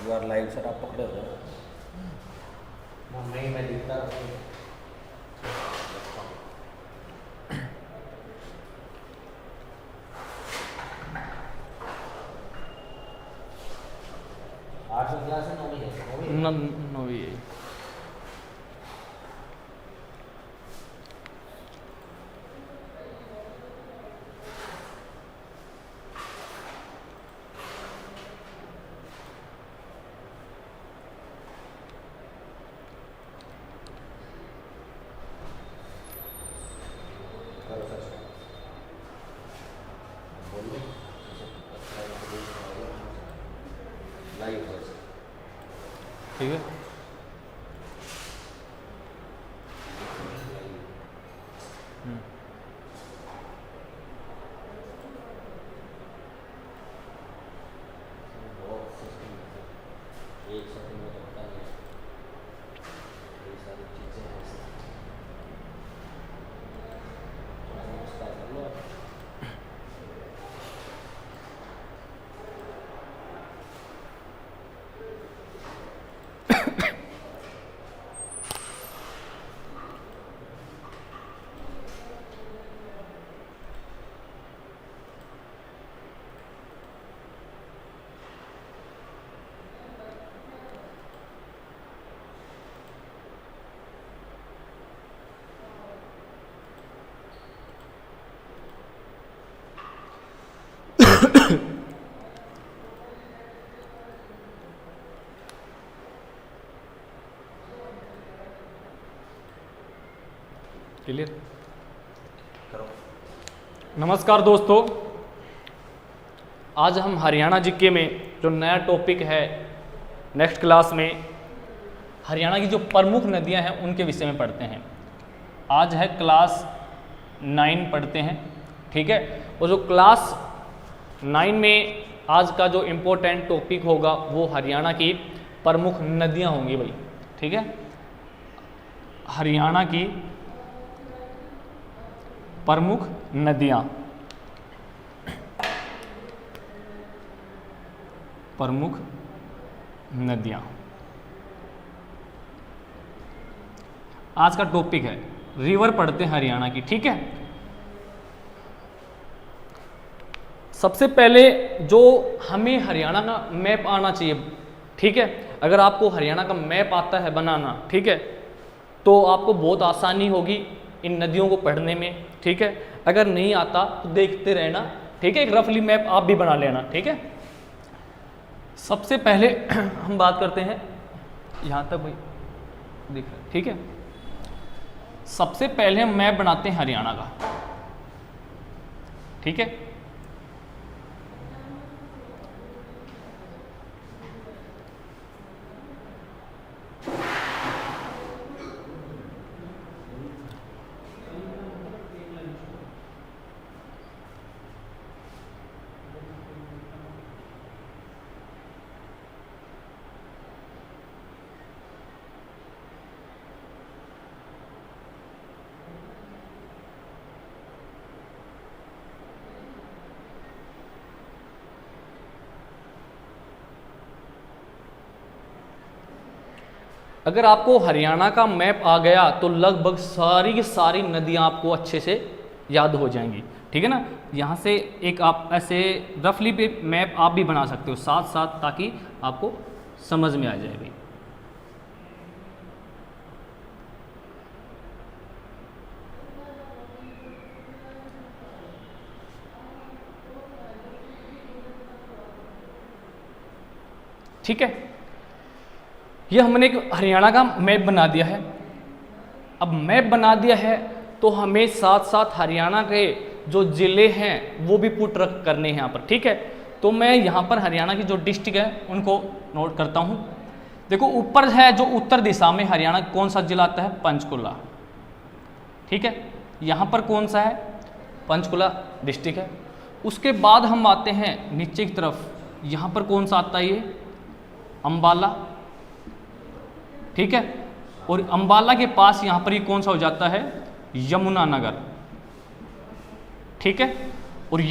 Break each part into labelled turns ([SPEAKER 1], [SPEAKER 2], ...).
[SPEAKER 1] You are live sir, आप पकड़े हो
[SPEAKER 2] नहीं, मैं दिखता रहूँ। आठ सौ क्लास है, 9वीं है,
[SPEAKER 3] 9वीं है।
[SPEAKER 2] करो सर। बोलिए। लाइव है।
[SPEAKER 3] ठीक है।
[SPEAKER 2] बहुत सिस्टम है, एक सेकंड में होता है, ये सारी चीज़ें हैं इसमें। थोड़ा नमस्कार कर लो आप।
[SPEAKER 3] क्लियर।
[SPEAKER 2] करो।
[SPEAKER 3] नमस्कार दोस्तों, आज हम हरियाणा जीके में जो नया टॉपिक है नेक्स्ट क्लास में हरियाणा की जो प्रमुख नदियां हैं उनके विषय में पढ़ते हैं। आज है क्लास 9 पढ़ते हैं, ठीक है। और जो क्लास 9 में आज का जो इम्पोर्टेंट टॉपिक होगा वो हरियाणा की प्रमुख नदियां होंगी भाई, ठीक है। हरियाणा की प्रमुख नदियां, प्रमुख नदियां आज का टॉपिक है। रिवर पढ़ते हैं हरियाणा की, ठीक है। सबसे पहले जो हमें हरियाणा का मैप आना चाहिए, ठीक है। अगर आपको हरियाणा का मैप आता है बनाना, ठीक है, तो आपको बहुत आसानी होगी इन नदियों को पढ़ने में, ठीक है। अगर नहीं आता तो देखते रहना, ठीक है। एक रफली मैप आप भी बना लेना, ठीक है। सबसे पहले हम बात करते हैं, यहाँ तक भाई दिख रहा है, ठीक है। सबसे पहले हम मैप बनाते हैं हरियाणा का, ठीक है। अगर आपको हरियाणा का मैप आ गया तो लगभग सारी की सारी नदियां आपको अच्छे से याद हो जाएंगी, ठीक है ना। यहाँ से एक आप ऐसे रफली पे मैप आप भी बना सकते हो साथ साथ, ताकि आपको समझ में आ जाए भाई। ठीक है, ये हमने एक हरियाणा का मैप बना दिया है। अब मैप बना दिया है तो हमें साथ साथ हरियाणा के जो ज़िले हैं वो भी पुट रख करने हैं यहाँ पर, ठीक है। तो मैं यहाँ पर हरियाणा की जो डिस्ट्रिक्ट है उनको नोट करता हूँ। देखो ऊपर है जो उत्तर दिशा में हरियाणा कौन सा जिला आता है, पंचकुला, ठीक है। यहाँ पर कौन सा है, पंचकुला डिस्ट्रिक्ट है। उसके बाद हम आते हैं नीचे की तरफ, यहाँ पर कौन सा आता है, ये अम्बाला, ठीक है। और अम्बाला के पास यहाँ पर ये कौन सा हो जाता है, यमुनानगर, ठीक है। और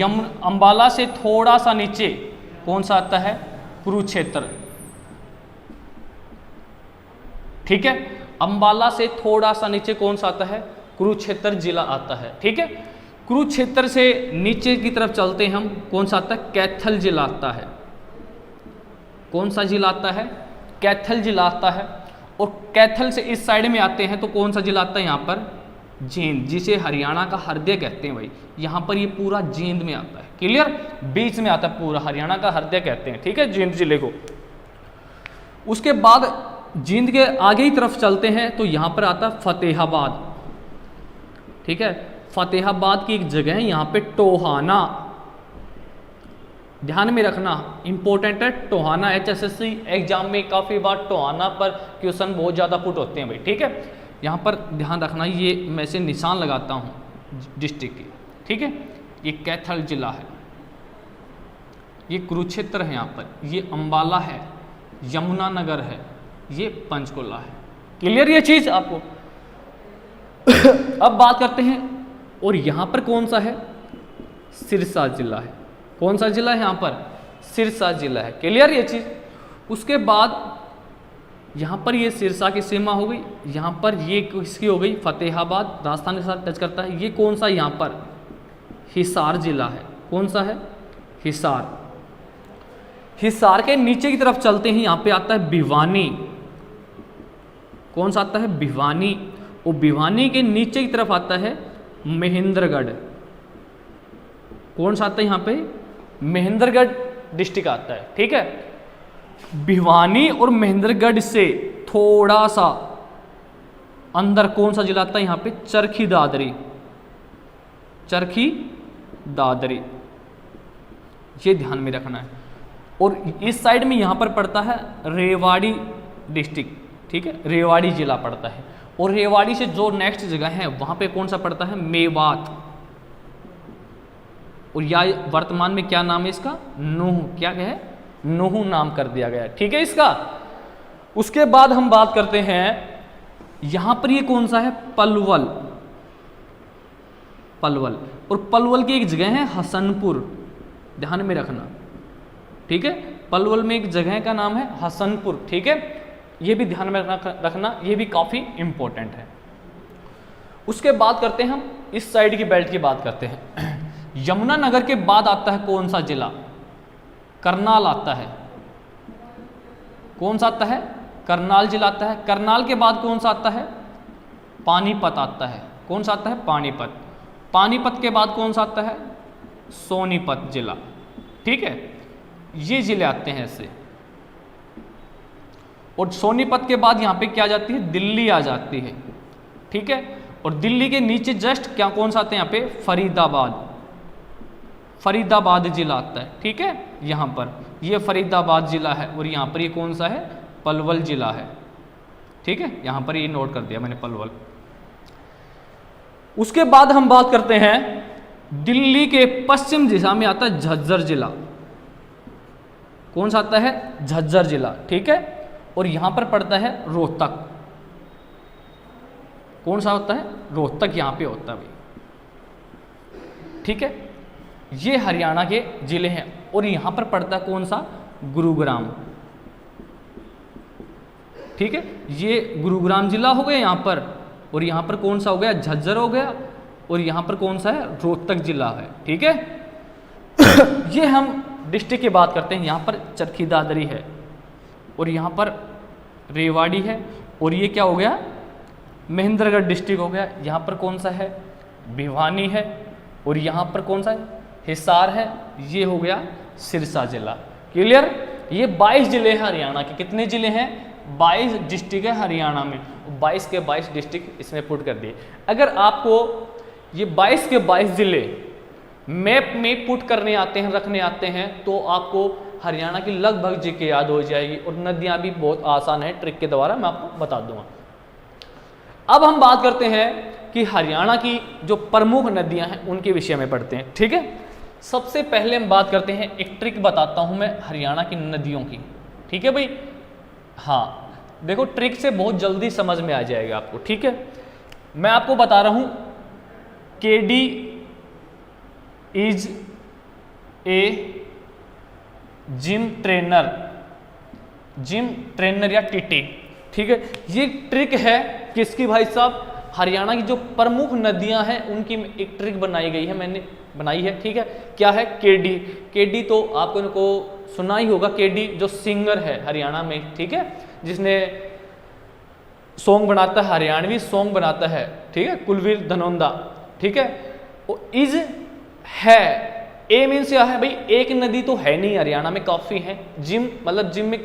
[SPEAKER 3] अम्बाला से थोड़ा सा नीचे कौन सा आता है, कुरुक्षेत्र, ठीक है। अंबाला से थोड़ा सा नीचे कौन सा आता है, कुरुक्षेत्र जिला आता है, ठीक है। कुरुक्षेत्र से नीचे की तरफ चलते हैं हम, कौन सा आता है, कैथल जिला आता है। कौन सा जिला आता है, कैथल जिला आता है। और कैथल से इस साइड में आते हैं तो कौन सा जिला आता है यहाँ पर, जींद, जिसे हरियाणा का हृदय कहते हैं भाई। यहाँ पर ये पूरा जींद में आता है, क्लियर, बीच में आता है पूरा, हरियाणा का हृदय कहते हैं, ठीक है, जींद जिले को। उसके बाद जींद के आगे ही तरफ चलते हैं तो यहाँ पर आता है फतेहाबाद, ठीक है। फतेहाबाद की एक जगह है यहाँ पे टोहाना, ध्यान में रखना, इंपॉर्टेंट है टोहाना। HSSC एग्जाम में काफ़ी बार टोहाना पर क्वेश्चन बहुत ज़्यादा पुट होते हैं भाई, ठीक है। यहाँ पर ध्यान रखना, ये मैं से निशान लगाता हूँ डिस्ट्रिक्ट की, ठीक है। ये कैथल जिला है, ये कुरुक्षेत्र है यहाँ पर, ये अंबाला है, यमुनानगर है, ये पंचकुला है, क्लियर ये चीज़ आपको। अब बात करते हैं, और यहाँ पर कौन सा है, सिरसा जिला है। कौन सा जिला है यहाँ पर, सिरसा जिला है, क्लियर ये चीज़। उसके बाद यहाँ पर ये सिरसा की सीमा हो गई, यहाँ पर ये किसकी हो गई, फतेहाबाद, राजस्थान के साथ टच करता है। ये कौन सा यहाँ पर, हिसार जिला है। कौन सा है, हिसार। हिसार के नीचे की तरफ चलते हैं, यहाँ पे आता है भिवानी। कौन सा आता है, भिवानी। और भिवानी के नीचे की तरफ आता है महेंद्रगढ़। कौन सा आता है यहाँ पे, महेंद्रगढ़ डिस्ट्रिक्ट आता है, ठीक है। भिवानी और महेंद्रगढ़ से थोड़ा सा अंदर कौन सा जिला आता है यहाँ पे, चरखी दादरी। चरखी दादरी, ये ध्यान में रखना है। और इस साइड में यहाँ पर पड़ता है रेवाड़ी डिस्ट्रिक्ट, ठीक है, रेवाड़ी जिला पड़ता है। और रेवाड़ी से जो नेक्स्ट जगह है वहाँ पे कौन सा पड़ता है, मेवात। और या वर्तमान में क्या नाम है इसका, नूह, क्या है, नूह नाम कर दिया गया है, ठीक है इसका। उसके बाद हम बात करते हैं, यहाँ पर ये कौन सा है, पलवल। पलवल, और पलवल की एक जगह है हसनपुर, ध्यान में रखना, ठीक है। पलवल में एक जगह का नाम है हसनपुर, ठीक है, ये भी ध्यान में रखना, ये भी काफ़ी इंपॉर्टेंट है। उसके बाद करते हैं हम इस साइड की बेल्ट की बात करते हैं। यमुनानगर के बाद आता है कौन सा जिला, करनाल आता है। कौन सा आता है, करनाल जिला आता है। करनाल के बाद कौन सा आता है, पानीपत आता है। कौन सा आता है, पानीपत। पानीपत के बाद कौन सा आता है, सोनीपत जिला, ठीक है। ये जिले आते हैं ऐसे। और सोनीपत के बाद यहाँ पे क्या आ जाती है, दिल्ली आ जाती है, ठीक है। और दिल्ली के नीचे जस्ट क्या कौन सा आता है यहाँ पे, फरीदाबाद। फरीदाबाद जिला आता है, ठीक है। यहाँ पर ये फरीदाबाद जिला है, और यहाँ पर ये कौन सा है, पलवल जिला है, ठीक है। यहाँ पर ये नोट कर दिया मैंने, पलवल। उसके बाद हम बात करते हैं, दिल्ली के पश्चिम दिशा में आता है झज्जर जिला। कौन सा आता है, झज्जर जिला, ठीक है। और यहाँ पर पड़ता है रोहतक। कौन सा होता है, रोहतक यहाँ पे होता है भाई, ठीक है। ये हरियाणा के जिले हैं। और यहाँ पर पड़ता है कौन सा, गुरुग्राम, ठीक है। ये गुरुग्राम जिला हो गया यहाँ पर। और यहाँ पर कौन सा हो गया, झज्जर हो गया। और यहाँ पर कौन सा है, रोहतक जिला है, ठीक है। ये हम डिस्ट्रिक्ट की बात करते हैं। यहाँ पर चरखी दादरी है, और यहाँ पर रेवाड़ी है, और ये क्या हो गया, महेंद्रगढ़ डिस्ट्रिक्ट हो गया। यहाँ पर कौन सा है, भिवानी है। और यहाँ पर कौन सा है, हिसार है। ये हो गया सिरसा जिला, क्लियर। ये 22 जिले हैं हरियाणा के। कितने जिले हैं, 22 डिस्ट्रिक्ट है हरियाणा में। 22 के 22 डिस्ट्रिक्ट इसमें पुट कर दिए। अगर आपको ये 22 के 22 जिले मैप में पुट करने आते हैं, रखने आते हैं, तो आपको हरियाणा की लगभग जीके याद हो जाएगी। और नदियाँ भी बहुत आसान है, ट्रिक के द्वारा मैं आपको बता दूंगा। अब हम बात करते हैं कि हरियाणा की जो प्रमुख नदियां हैं उनके विषय में पढ़ते हैं, ठीक है। सबसे पहले हम बात करते हैं, एक ट्रिक बताता हूं मैं हरियाणा की नदियों की, ठीक है भाई। हाँ देखो, ट्रिक से बहुत जल्दी समझ में आ जाएगा आपको, ठीक है। मैं आपको बता रहा हूं, KD is a gym trainer या टीटी, ठीक है, ये ट्रिक है किसकी भाई साहब, हरियाणा की जो प्रमुख नदियां हैं उनकी एक ट्रिक बनाई गई है, मैंने बनाई है। ठीक है, क्या है, केडी। केडी तो आपको इनको सुना ही होगा, केडी जो सिंगर है हरियाणा में, ठीक है, जिसने सॉन्ग बनाता है, हरियाणवी सॉन्ग बनाता है, ठीक है, कुलवीर धनौंदा, ठीक है। वो इज है, ए मीन्स क्या है भाई, एक नदी तो है नहीं, हरियाणा में काफी है। जिम मतलब जिम में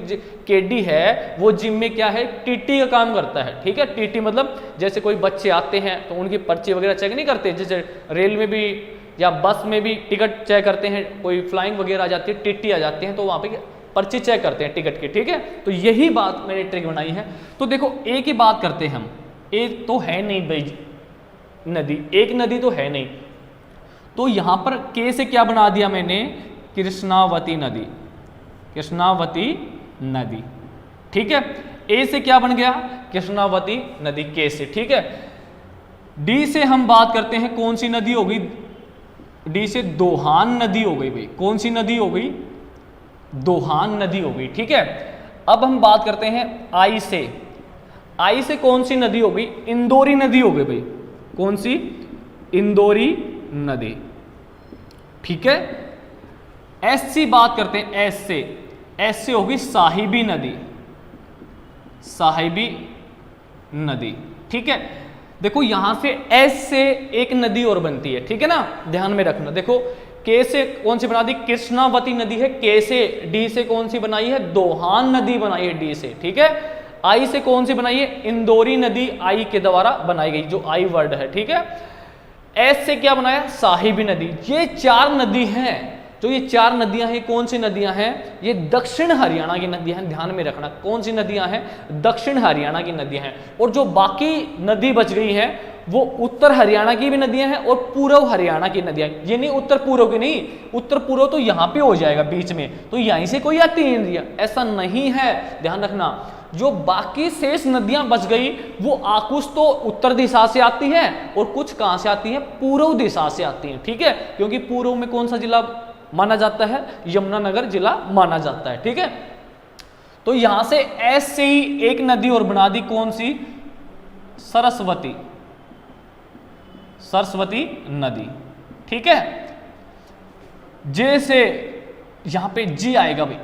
[SPEAKER 3] केडी है, वो जिम में क्या है, टीटी का काम करता है। ठीक है, टीटी मतलब जैसे कोई बच्चे आते हैं तो उनकी पर्ची वगैरह चेक नहीं करते, जैसे रेल में भी या बस में भी टिकट चेक करते हैं, कोई फ्लाइंग वगैरह आ जाती है, टीटी आ जाते हैं, तो वहाँ पे पर्ची चेक करते हैं टिकट की। ठीक है, तो यही बात मैंने ट्रिक बनाई है। तो देखो ए की बात करते हैं हम, ए तो है नहीं भाई नदी, एक नदी तो है नहीं, तो यहां पर के से क्या बना दिया मैंने, कृष्णावती नदी, कृष्णावती नदी। ठीक है, ए से क्या बन गया, कृष्णावती नदी, के से। ठीक है, डी से हम बात करते हैं, कौन सी नदी होगी, डी से दोहान नदी हो गई भाई, कौन सी नदी हो गई, दोहान नदी हो गई। ठीक है, अब हम बात करते हैं आई से, आई से कौन सी नदी हो गई, इंदौरी नदी हो गई भाई, कौन सी, इंदौरी नदी। ठीक है, एस से बात करते हैं, एस से होगी साहिबी नदी, साहिबी नदी। ठीक है, देखो यहां से एस से एक नदी और बनती है, ठीक है ना, ध्यान में रखना। देखो के से कौन सी बना दी, कृष्णावती नदी है, के से, डी से कौन सी बनाई है, दोहान नदी बनाई है डी से। ठीक है, आई से कौन सी बनाई है, इंदौरी नदी आई के द्वारा बनाई गई, जो आई वर्ड है। ठीक है, एस से क्या बनाया, साहिबी नदी। ये चार नदी हैं, जो ये चार नदियां हैं, कौन सी नदियां हैं, ये दक्षिण हरियाणा की नदियां हैं, ध्यान में रखना, कौन सी नदियां हैं, दक्षिण हरियाणा की नदियां हैं। और जो बाकी नदी बच गई हैं वो उत्तर हरियाणा की भी नदियां हैं और पूर्व हरियाणा की नदियां, ये नहीं उत्तर पूर्व की नहीं, उत्तर पूर्व तो यहाँ पे हो जाएगा बीच में, तो यहीं से कोई आती नहीं नदियां, ऐसा नहीं है, ध्यान रखना। जो बाकी शेष नदियां बच गई वो कुछ तो उत्तर दिशा से आती है और कुछ कहां से आती है, पूर्व दिशा से आती हैं। ठीक है, क्योंकि पूर्व में कौन सा जिला माना जाता है, यमुनानगर जिला माना जाता है। ठीक है, तो यहां से एस से ही एक नदी और बना दी, कौन सी, सरस्वती, सरस्वती नदी। ठीक है, जे से यहां पे जी आएगा भाई,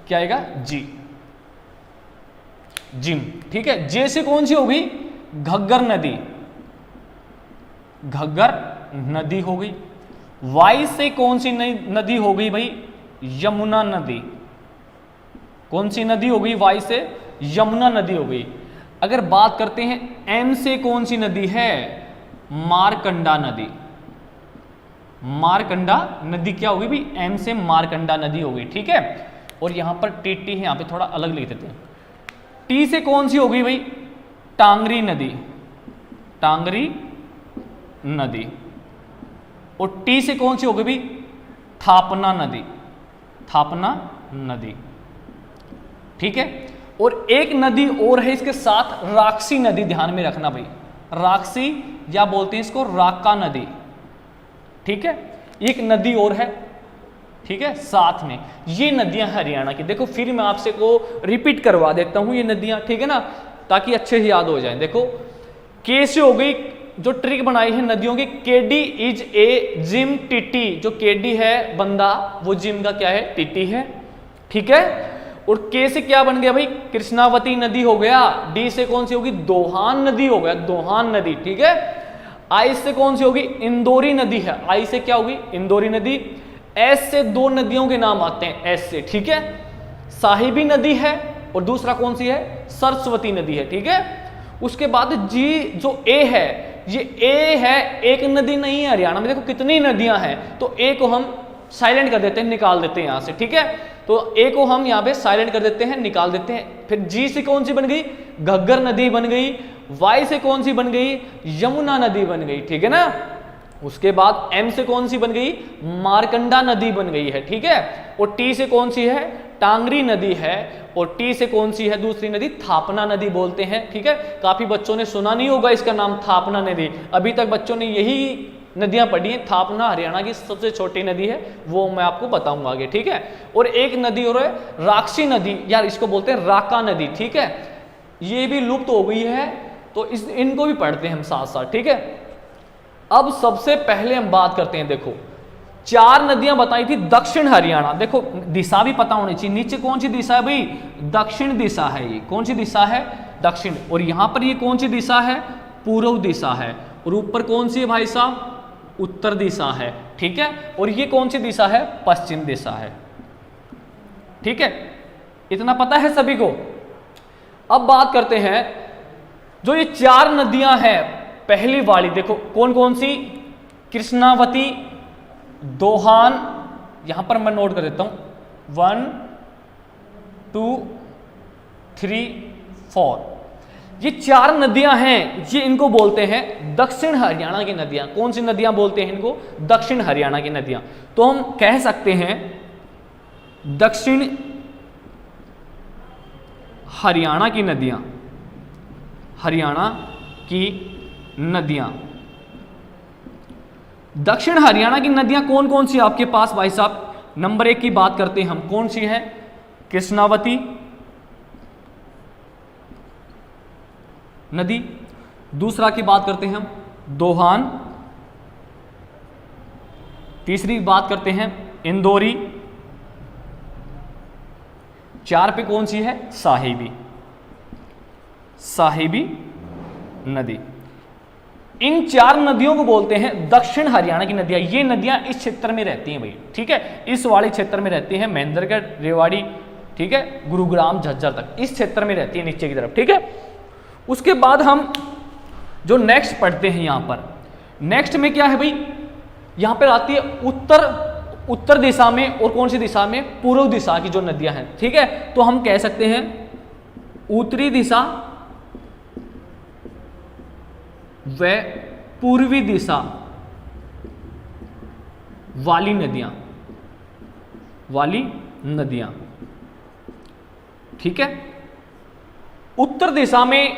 [SPEAKER 3] क्या आएगा, जी, जिम। ठीक है, जे से कौन सी होगी, घग्गर नदी, घग्गर नदी हो गई। वाई से कौन सी नदी हो गई भाई, यमुना नदी, कौन सी नदी हो गई, वाई से यमुना नदी हो गई। अगर बात करते हैं एम से कौन सी नदी है, मारकंडा नदी, मारकंडा नदी क्या होगी भाई, एम से मारकंडा नदी हो गई। ठीक है, और यहां पर टी है, यहां पे थोड़ा अलग लिख देते हैं। टी से कौन सी होगी भाई, टांगरी नदी, टांगरी नदी। और टी से कौन सी होगी भाई, थापना नदी, थापना नदी। ठीक है, और एक नदी और है इसके साथ, राक्षसी नदी, ध्यान में रखना भाई, राक्षसी या बोलते हैं इसको राका नदी। ठीक है, एक नदी और है, ठीक है, साथ में। ये नदियां हरियाणा की, देखो फिर मैं आपसे को रिपीट करवा देता हूं ये नदियां, ठीक है ना, ताकि अच्छे से याद हो जाए। देखो के से हो गई, जो ट्रिक बनाई है नदियों की, KD is a gym TT, जो केडी है बंदा, वो जिम का क्या है, टीटी है। ठीक है, और के से क्या बन गया भाई, कृष्णावती नदी हो गया। डी से कौन सी होगी, दोहान नदी हो गया, दोहान नदी। ठीक है, आई से कौन सी होगी, इंदौरी नदी है, आई से क्या होगी, इंदौरी नदी। एस से दो नदियों के नाम आते हैं, एस से, ठीक है, साहिबी नदी है और दूसरा कौन सी है, सरस्वती नदी है। ठीक है, उसके बाद जी जो ए है, ये ए है, एक नदी नहीं है हरियाणा में, देखो कितनी नदियां हैं, तो ए को हम साइलेंट कर देते हैं, निकाल देते हैं यहां से। ठीक है, तो ए को हम यहां पे साइलेंट कर देते हैं, निकाल देते हैं। फिर जी से कौन सी बन गई, घग्गर नदी बन गई। वाई से कौन सी बन गई, यमुना नदी बन गई। ठीक है ना, उसके बाद एम से कौन सी बन गई, मारकंडा नदी बन गई है। ठीक है, और टी से कौन सी है, टांगरी नदी है। और टी से कौन सी है दूसरी नदी, थापना नदी बोलते हैं। ठीक है, काफी बच्चों ने सुना नहीं होगा इसका नाम, थापना नदी, अभी तक बच्चों ने यही नदियां पढ़ी हैं। थापना हरियाणा की सबसे छोटी नदी है, वो मैं आपको बताऊंगा आगे। ठीक है, और एक नदी और है राक्षसी नदी, यार इसको बोलते हैं राका नदी। ठीक है, ये भी लुप्त हो गई है, तो इनको भी पढ़ते हैं हम साथ साथ, ठीक है। अब सबसे पहले हम बात करते हैं, देखो 4 नदियां बताई थी दक्षिण हरियाणा, देखो दिशा भी पता होनी चाहिए, नीचे कौन सी दिशा है भाई, दक्षिण दिशा है, ये कौन सी दिशा है, दक्षिण, और यहां पर ये कौन सी दिशा है, पूर्व दिशा है, और ऊपर कौन सी है भाई साहब, उत्तर दिशा है, ठीक है, और ये कौन सी दिशा है, पश्चिम दिशा है, ठीक है, इतना पता है सभी को। अब बात करते हैं जो ये 4 नदियां हैं, पहली वाली देखो कौन कौन सी, कृष्णावती, दोहान, यहां पर मैं नोट कर देता हूं 1 2 3 4, ये 4 नदियां हैं, ये इनको बोलते हैं दक्षिण हरियाणा की नदियां। कौन सी नदियां बोलते हैं इनको, दक्षिण हरियाणा की नदियां। तो हम कह सकते हैं दक्षिण हरियाणा की नदियां, हरियाणा की नदियां, दक्षिण हरियाणा की नदियां कौन कौन सी आपके पास भाई साहब। नंबर 1 की बात करते हैं हम, कौन सी है, कृष्णावती नदी। दूसरा की बात करते हैं हम, दोहान। तीसरी बात करते हैं इंदौरी। 4 पे कौन सी है, साहिबी, साहिबी नदी। इन 4 नदियों को बोलते हैं दक्षिण हरियाणा की नदियां। ये नदियां इस क्षेत्र में रहती हैं भाई, ठीक है, इस वाले क्षेत्र में रहती हैं, महेंद्रगढ़, रेवाड़ी, ठीक है, गुरुग्राम, झज्जर तक इस क्षेत्र में रहती है, नीचे की तरफ, ठीक है। उसके बाद हम जो नेक्स्ट पढ़ते हैं, यहां पर नेक्स्ट में क्या है भाई, यहां पर आती है उत्तर दिशा में, और कौन सी दिशा में, पूर्व दिशा की जो नदियां हैं, ठीक है। तो हम कह सकते हैं उत्तरी दिशा व पूर्वी दिशा वाली नदियां, ठीक है। उत्तर दिशा में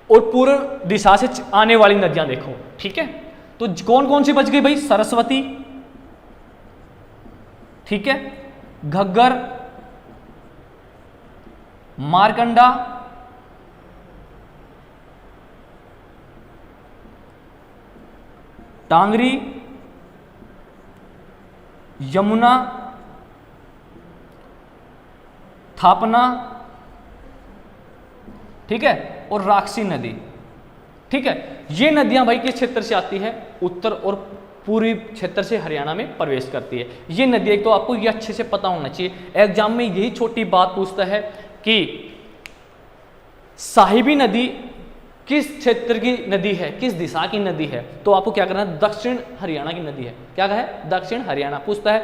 [SPEAKER 3] और पूर्व दिशा से आने वाली नदियां देखो, ठीक है। तो कौन कौन सी बच गई भाई, सरस्वती, ठीक है, घग्गर, मारकंडा, टांगरी, यमुना, थापना, ठीक है, और राक्षसी नदी, ठीक है। ये नदियां भाई किस क्षेत्र से आती है, उत्तर और पूर्वी क्षेत्र से हरियाणा में प्रवेश करती है। ये नदी एक तो आपको ये अच्छे से पता होना चाहिए, एग्जाम में यही छोटी बात पूछता है कि साहिबी नदी किस क्षेत्र की नदी है, किस दिशा की नदी है, तो आपको क्या करना है, दक्षिण हरियाणा की नदी है। क्या कहा है, दक्षिण हरियाणा। पूछता है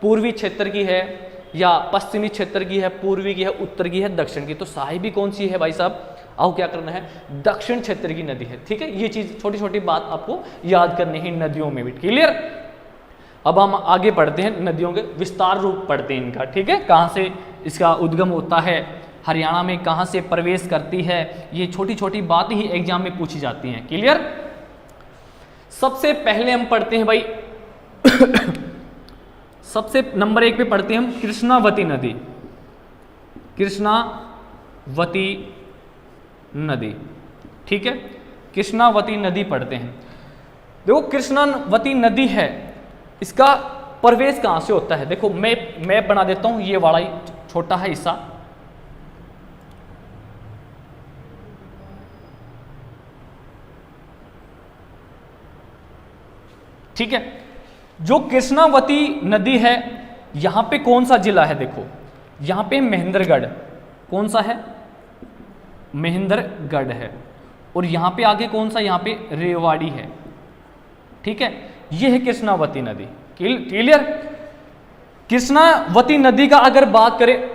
[SPEAKER 3] पूर्वी क्षेत्र की है या पश्चिमी क्षेत्र की है, पूर्वी की है, उत्तर की है, दक्षिण की। तो साहिबी कौन सी है भाई साहब, आओ क्या करना है, दक्षिण क्षेत्र की नदी है, ठीक है। ये चीज छोटी छोटी बात आपको याद करनी है नदियों में भी, क्लियर। अब हम आगे पढ़ते हैं, नदियों के विस्तार रूप पढ़ते हैं इनका, ठीक है, कहां से इसका उद्गम होता है, हरियाणा में कहां से प्रवेश करती है, ये छोटी छोटी बातें ही एग्जाम में पूछी जाती हैं, क्लियर। सबसे पहले हम पढ़ते हैं भाई सबसे नंबर 1 पे पढ़ते हैं हम कृष्णावती नदी, कृष्णावती नदी, ठीक है, कृष्णावती नदी पढ़ते हैं। देखो कृष्णावती नदी है, इसका प्रवेश कहां से होता है, देखो मैप बना देता हूं, ये वाला छोटा है हिस्सा, ठीक है। जो कृष्णावती नदी है, यहां पे कौन सा जिला है, देखो यहां पे महेंद्रगढ़, कौन सा है, महेंद्रगढ़ है, और यहां पे आगे कौन सा, यहां पे रेवाड़ी है, ठीक है। ये है कृष्णावती नदी, क्लियर। कृष्णावती नदी का अगर बात करें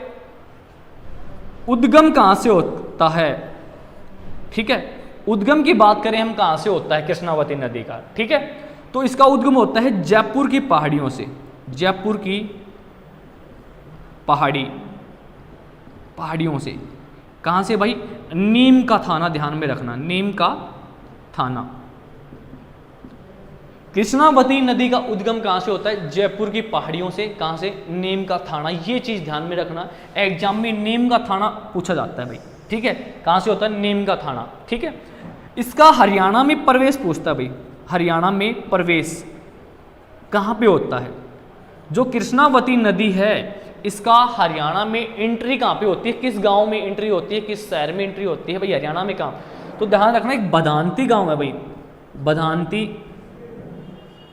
[SPEAKER 3] उद्गम कहां से होता है, ठीक है, उद्गम की बात करें हम कहां से होता है कृष्णावती नदी का, ठीक है, तो इसका उद्गम होता है जयपुर की पहाड़ियों से, जयपुर की पहाड़ियों से। कहां से भाई, नीम का थाना, ध्यान में रखना, नीम का थाना। कृष्णावती नदी का उद्गम कहां से होता है, जयपुर की पहाड़ियों से, कहां से, नीम का थाना। ये चीज ध्यान में रखना, एग्जाम में नीम का थाना पूछा जाता है भाई, ठीक है, कहाँ से होता है, नीम का थाना। ठीक है, इसका हरियाणा में प्रवेश पूछता है भाई, हरियाणा में प्रवेश कहाँ पे होता है। जो कृष्णावती नदी है इसका हरियाणा में एंट्री कहाँ पे होती है, किस गांव में एंट्री होती है, किस शहर में एंट्री होती है भाई, हरियाणा में कहाँ। तो ध्यान रखना, एक बदांती गांव है भाई, बदांती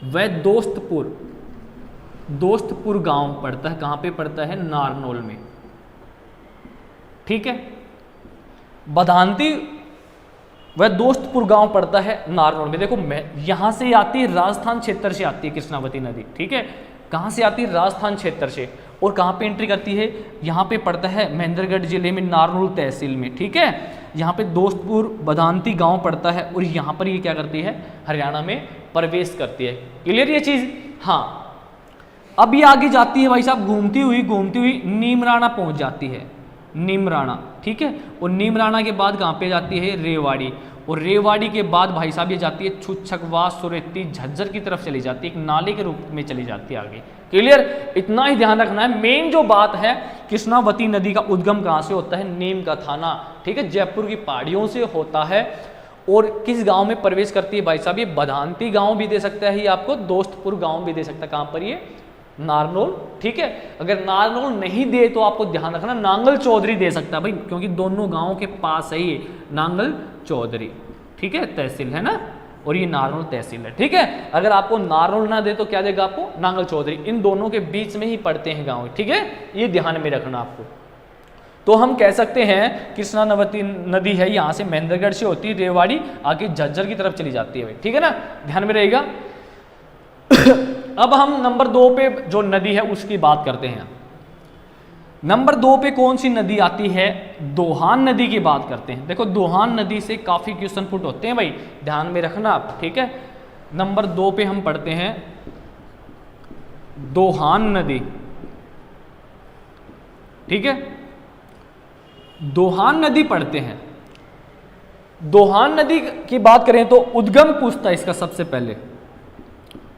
[SPEAKER 3] व दोस्तपुर गांव पड़ता है, कहाँ पे पड़ता है, नारनौल में। ठीक है, बदांती वह दोस्तपुर गांव पड़ता है नारनौल में। देखो मैं यहां से आती है, राजस्थान क्षेत्र से आती है कृष्णावती नदी। ठीक है, कहां से आती है, राजस्थान क्षेत्र से, और कहां पे एंट्री करती है, यहां पे पड़ता है महेंद्रगढ़ जिले में, नारनौल तहसील में। ठीक है, यहां पे दोस्तपुर बदांती गांव पड़ता है, और यहां पर ये क्या करती है, हरियाणा में प्रवेश करती है। क्लियर ये चीज। हाँ, अब ये आगे जाती है भाई साहब, घूमती हुई नीमराणा पहुंच जाती है, नीमराणा। ठीक है, और नीमराणा के बाद कहाँ पे जाती है, रेवाड़ी, और रेवाड़ी के बाद भाई साहब ये जाती है छुच्छकवा, सुरेती, झज्जर की तरफ चली जाती है, एक नाले के रूप में चली जाती है आगे। क्लियर, इतना ही ध्यान रखना है। मेन जो बात है, कृष्णावती नदी का उद्गम कहाँ से होता है, नीम का थाना। ठीक है, जयपुर की पहाड़ियों से होता है, और किस गांव में प्रवेश करती है भाई साहब, ये बदांती गांव भी दे सकता है, ये आपको दोस्तपुर गांव भी दे सकता है। कहाँ पर ये, नारनौल। ठीक है, अगर नारनौल नहीं दे तो आपको ध्यान रखना नांगल चौधरी दे सकता है भाई, क्योंकि दोनों गांवों के पास है ये नांगल चौधरी। ठीक है, तहसील है ना, और ये नारनौल तहसील है। ठीक है, अगर आपको नारनौल ना दे तो क्या देगा आपको, नांगल चौधरी। इन दोनों के बीच में ही पड़ते हैं गांव। ठीक है, ये ध्यान में रखना आपको। तो हम कह सकते हैं कृष्णावती नदी है, यहाँ से महेंद्रगढ़ से होती है, रेवाड़ी आके झज्जर की तरफ चली जाती है भाई। ठीक है ना, ध्यान में रहेगा। अब हम नंबर 2 पे जो नदी है उसकी बात करते हैं। नंबर 2 पे कौन सी नदी आती है, दोहान नदी की बात करते हैं। देखो दोहान नदी से काफी क्वेश्चन पुट होते हैं भाई, ध्यान में रखना आप। ठीक है, नंबर 2 पे हम पढ़ते हैं दोहान नदी। ठीक है, दोहान नदी पढ़ते हैं। दोहान नदी की बात करें तो उद्गम पूछता है इसका सबसे पहले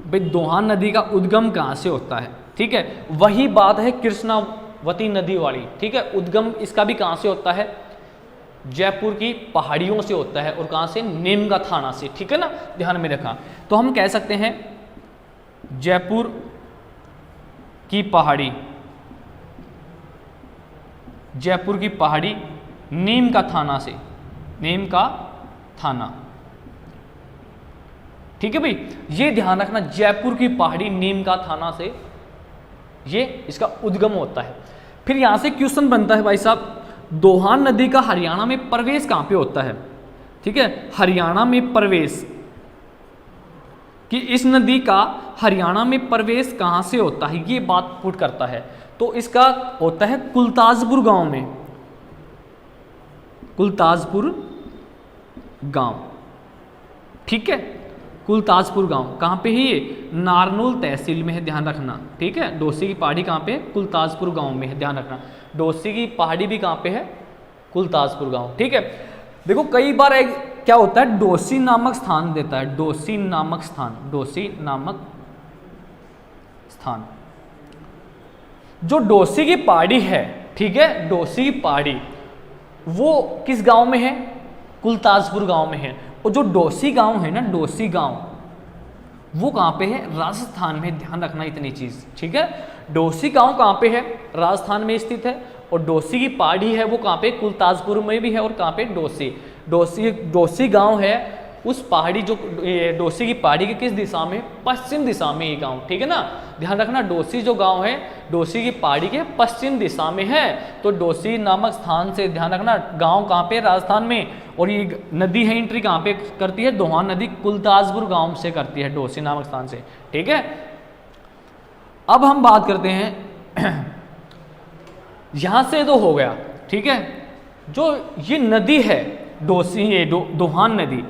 [SPEAKER 3] भाई, दोहान नदी का उद्गम कहाँ से होता है। ठीक है, वही बात है कृष्णावती नदी वाली। ठीक है, उद्गम इसका भी कहाँ से होता है, जयपुर की पहाड़ियों से होता है, और कहाँ से, नीम का थाना से। ठीक है ना, ध्यान में रखा। तो हम कह सकते हैं जयपुर की पहाड़ी, जयपुर की पहाड़ी नीम का थाना से, नीम का थाना। ठीक है भाई, ये ध्यान रखना, जयपुर की पहाड़ी नीम का थाना से ये इसका उद्गम होता है। फिर यहां से क्वेश्चन बनता है भाई साहब, दोहान नदी का हरियाणा में प्रवेश कहां पे होता है। ठीक है, हरियाणा में प्रवेश, कि इस नदी का हरियाणा में प्रवेश कहां से होता है, ये बात पुट करता है। तो इसका होता है कुलताजपुर गांव में, कुलताजपुर गांव। ठीक है, कुलताजपुर गांव कहाँ पे है ये, नारनौल तहसील में है, ध्यान रखना। ठीक है, डोसी की पहाड़ी कहाँ पे है, कुलताजपुर गांव में है, ध्यान रखना। डोसी की पहाड़ी भी कहाँ पे है, कुलताजपुर गांव। ठीक है, देखो कई बार क्या होता है, डोसी नामक स्थान देता है, डोसी नामक स्थान, डोसी नामक स्थान। जो डोसी की पहाड़ी है, ठीक है, डोसी की पहाड़ी वो किस गांव में है, कुलताजपुर गांव में है। और जो डोसी गांव है ना, डोसी गांव वो कहाँ पे है, राजस्थान में, ध्यान रखना इतनी चीज। ठीक है, डोसी गांव कहाँ पे है, राजस्थान में स्थित है, और डोसी की पहाड़ी है वो कहाँ पे, कुलताजपुर में भी है, और कहाँ पे, डोसी गांव है उस पहाड़ी, जो डोसी की पहाड़ी के किस दिशा में, पश्चिम दिशा में ये गांव। ठीक है ना, ध्यान रखना, डोसी जो गांव है डोसी की पहाड़ी के पश्चिम दिशा में है। तो डोसी नामक स्थान से, ध्यान रखना, गांव कहाँ पे, राजस्थान में, और ये नदी है एंट्री कहाँ पे करती है, दोहान नदी कुलताजपुर गांव से करती है, डोसी नामक स्थान से। ठीक है, अब हम बात करते हैं यहां से तो हो गया। ठीक है, जो ये नदी है डोसी, ये दोहान नदी,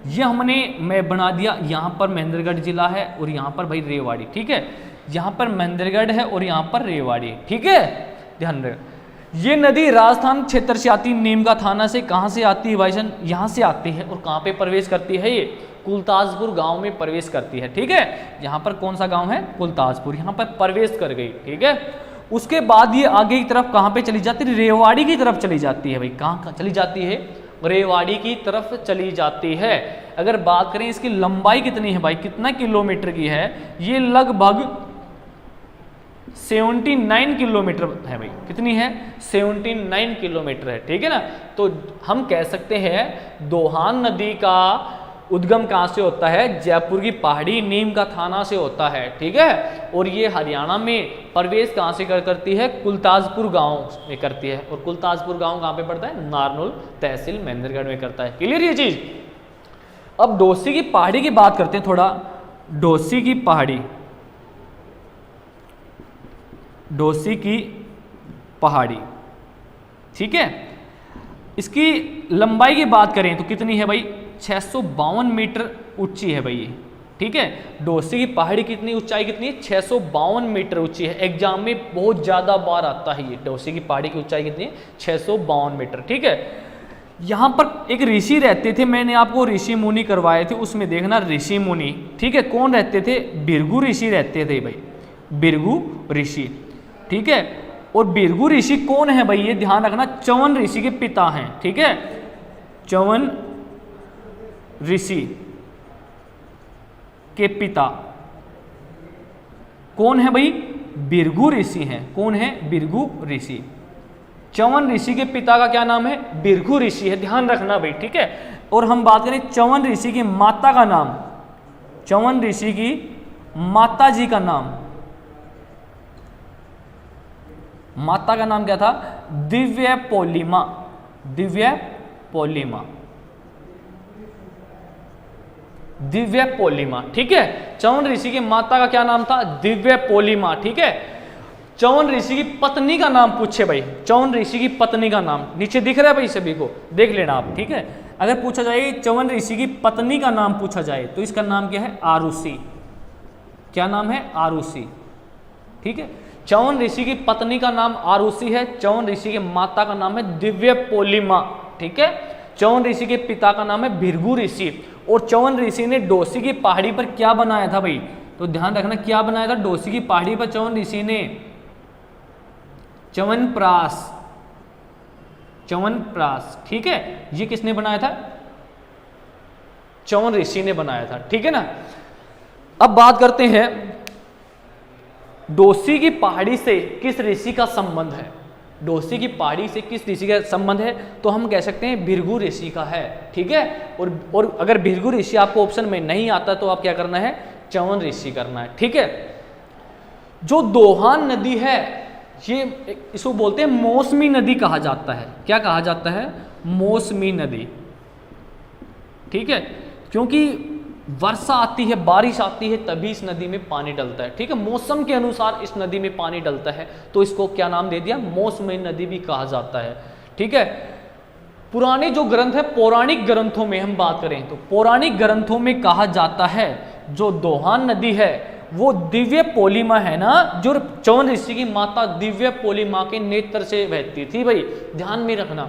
[SPEAKER 3] ये हमने मैं बना दिया, यहाँ पर महेंद्रगढ़ जिला है और यहाँ पर भाई रेवाड़ी। ठीक है, यहाँ पर महेंद्रगढ़ है और यहाँ पर रेवाड़ी। ठीक है, ध्यान रखें। ये नदी राजस्थान क्षेत्र से आती है, नीम का थाना से। कहाँ से आती है भाईजान, यहाँ से आती है, और कहाँ पे प्रवेश करती है, ये कुलताजपुर गांव में प्रवेश करती है। ठीक है, यहाँ पर कौन सा गांव है, कुलताजपुर, यहाँ पर प्रवेश कर गई। ठीक है, उसके बाद ये आगे की तरफ कहाँ पे चली जाती है, रेवाड़ी की तरफ चली जाती है भाई। कहाँ चली जाती है, रेवाड़ी की तरफ चली जाती है। अगर बात करें इसकी लंबाई कितनी है भाई, कितना किलोमीटर की है, ये लगभग 79 किलोमीटर है भाई। कितनी है, 79 किलोमीटर है, ठीक है ना। तो हम कह सकते हैं दोहान नदी का उद्गम कहाँ से होता है, जयपुर की पहाड़ी नीम का थाना से होता है, ठीक है। और ये हरियाणा में प्रवेश कहाँ से करती है, कुलताजपुर गांव में करती है। और कुलताजपुर गांव कहाँ पे पड़ता है, नारनौल तहसील महेंद्रगढ़ में करता है। क्लियर ये चीज। अब डोसी की पहाड़ी की बात करते हैं थोड़ा। डोसी की पहाड़ी, डोसी की पहाड़ी, ठीक है। इसकी लंबाई की बात करें तो कितनी है भाई, 652 मीटर ऊंची है भाई ये, ठीक है। डोसी की पहाड़ी कितनी ऊंचाई, कितनी है, 652 मीटर ऊंची है। एग्जाम में बहुत ज्यादा बार आता है ये। डोसी की पहाड़ी की ऊंचाई कितनी है, 652 मीटर, ठीक है। यहाँ पर एक ऋषि रहते थे, मैंने आपको ऋषि मुनि करवाए थे, उसमें देखना ऋषि मुनि, ठीक है। कौन रहते थे, भृगु ऋषि रहते थे भाई, भृगु ऋषि, ठीक है। और भृगु ऋषि कौन है भाई, ये ध्यान रखना, च्यवन ऋषि के पिता हैं, ठीक है। च्यवन ऋषि के पिता कौन है भाई, भृगु ऋषि हैं। कौन है, भृगु ऋषि। च्यवन ऋषि के पिता का क्या नाम है, भृगु ऋषि है, ध्यान रखना भाई, ठीक है। और हम बात करें च्यवन ऋषि की माता का नाम, च्यवन ऋषि की माता जी का नाम, माता का नाम क्या था, दिव्य पोलिमा, दिव्य पोलिमा, दिव्य पोलिमा, ठीक है। च्यवन ऋषि की माता का क्या नाम था, दिव्य पोलिमा, ठीक है। च्यवन ऋषि की पत्नी का नाम पूछे भाई, च्यवन ऋषि की पत्नी का नाम नीचे दिख रहा है भाई, सभी को देख लेना आप, ठीक है। अगर पूछा जाए च्यवन ऋषि की पत्नी का नाम पूछा जाए तो इसका नाम क्या है, आरुषि। क्या नाम है, आरुषि, ठीक है। च्यवन ऋषि की पत्नी का नाम आरुषि है, च्यवन ऋषि की माता का नाम है दिव्य पोलिमा, ठीक है। च्यवन ऋषि के पिता का नाम है भृगु ऋषि। और च्यवन ऋषि ने डोसी की पहाड़ी पर क्या बनाया था भाई, तो ध्यान रखना क्या बनाया था डोसी की पहाड़ी पर च्यवन ऋषि ने, च्यवनप्राश, च्यवनप्राश, ठीक है। ये किसने बनाया था, च्यवन ऋषि ने बनाया था, ठीक है ना। अब बात करते हैं डोसी की पहाड़ी से किस ऋषि का संबंध है, डोसी की पहाड़ी से किस ऋषि का संबंध है, तो हम कह सकते हैं भृगु ऋषि का है, ठीक है। और अगर भृगु ऋषि आपको ऑप्शन में नहीं आता तो आप क्या करना है, च्यवन ऋषि करना है, ठीक है। जो दोहान नदी है ये इसको बोलते हैं मौसमी नदी कहा जाता है। क्या कहा जाता है, मौसमी नदी, ठीक है। क्योंकि वर्षा आती है, बारिश आती है, तभी इस नदी में पानी डलता है, ठीक है। मौसम के अनुसार इस नदी में पानी डलता है, तो इसको क्या नाम दे दिया, मौसमी नदी भी कहा जाता है, ठीक है। पुराने जो ग्रंथ है, पौराणिक ग्रंथों में हम बात करें तो पौराणिक ग्रंथों में कहा जाता है जो दोहान नदी है वो दिव्य पोलिमा है ना, जो च्यवन ऋषि की माता दिव्य पोलिमा के नेत्र से बहती थी भाई, ध्यान में रखना।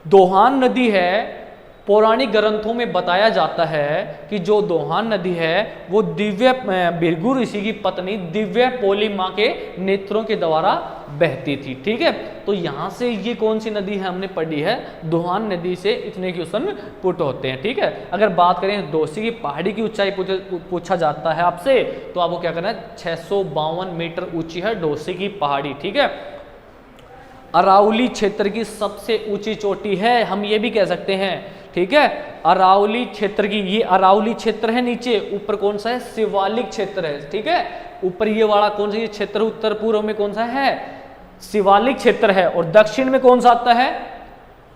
[SPEAKER 3] दोहान नदी है, पौराणिक ग्रंथों में बताया जाता है कि जो दोहान नदी है वो दिव्य भृगु ऋषि की पत्नी दिव्य पोलिमा के नेत्रों के द्वारा बहती थी, ठीक है। तो यहाँ से ये कौन सी नदी है हमने पढ़ी है, दोहान नदी से इतने क्वेश्चन पुट होते हैं, ठीक है। अगर बात करें डोसी की पहाड़ी की ऊंचाई पूछा जाता है आपसे तो आपको क्या करना है, 652 मीटर ऊंची है डोसी की पहाड़ी, ठीक है। अरावली क्षेत्र की सबसे ऊंची चोटी है, हम ये भी कह सकते हैं, ठीक है। अरावली क्षेत्र की, ये अरावली क्षेत्र है, नीचे ऊपर कौन सा है, शिवालिक क्षेत्र है, ठीक है। ऊपर ये वाला कौन सा, ये क्षेत्र उत्तर पूर्व में कौन सा है, शिवालिक क्षेत्र है। और दक्षिण में कौन सा आता है,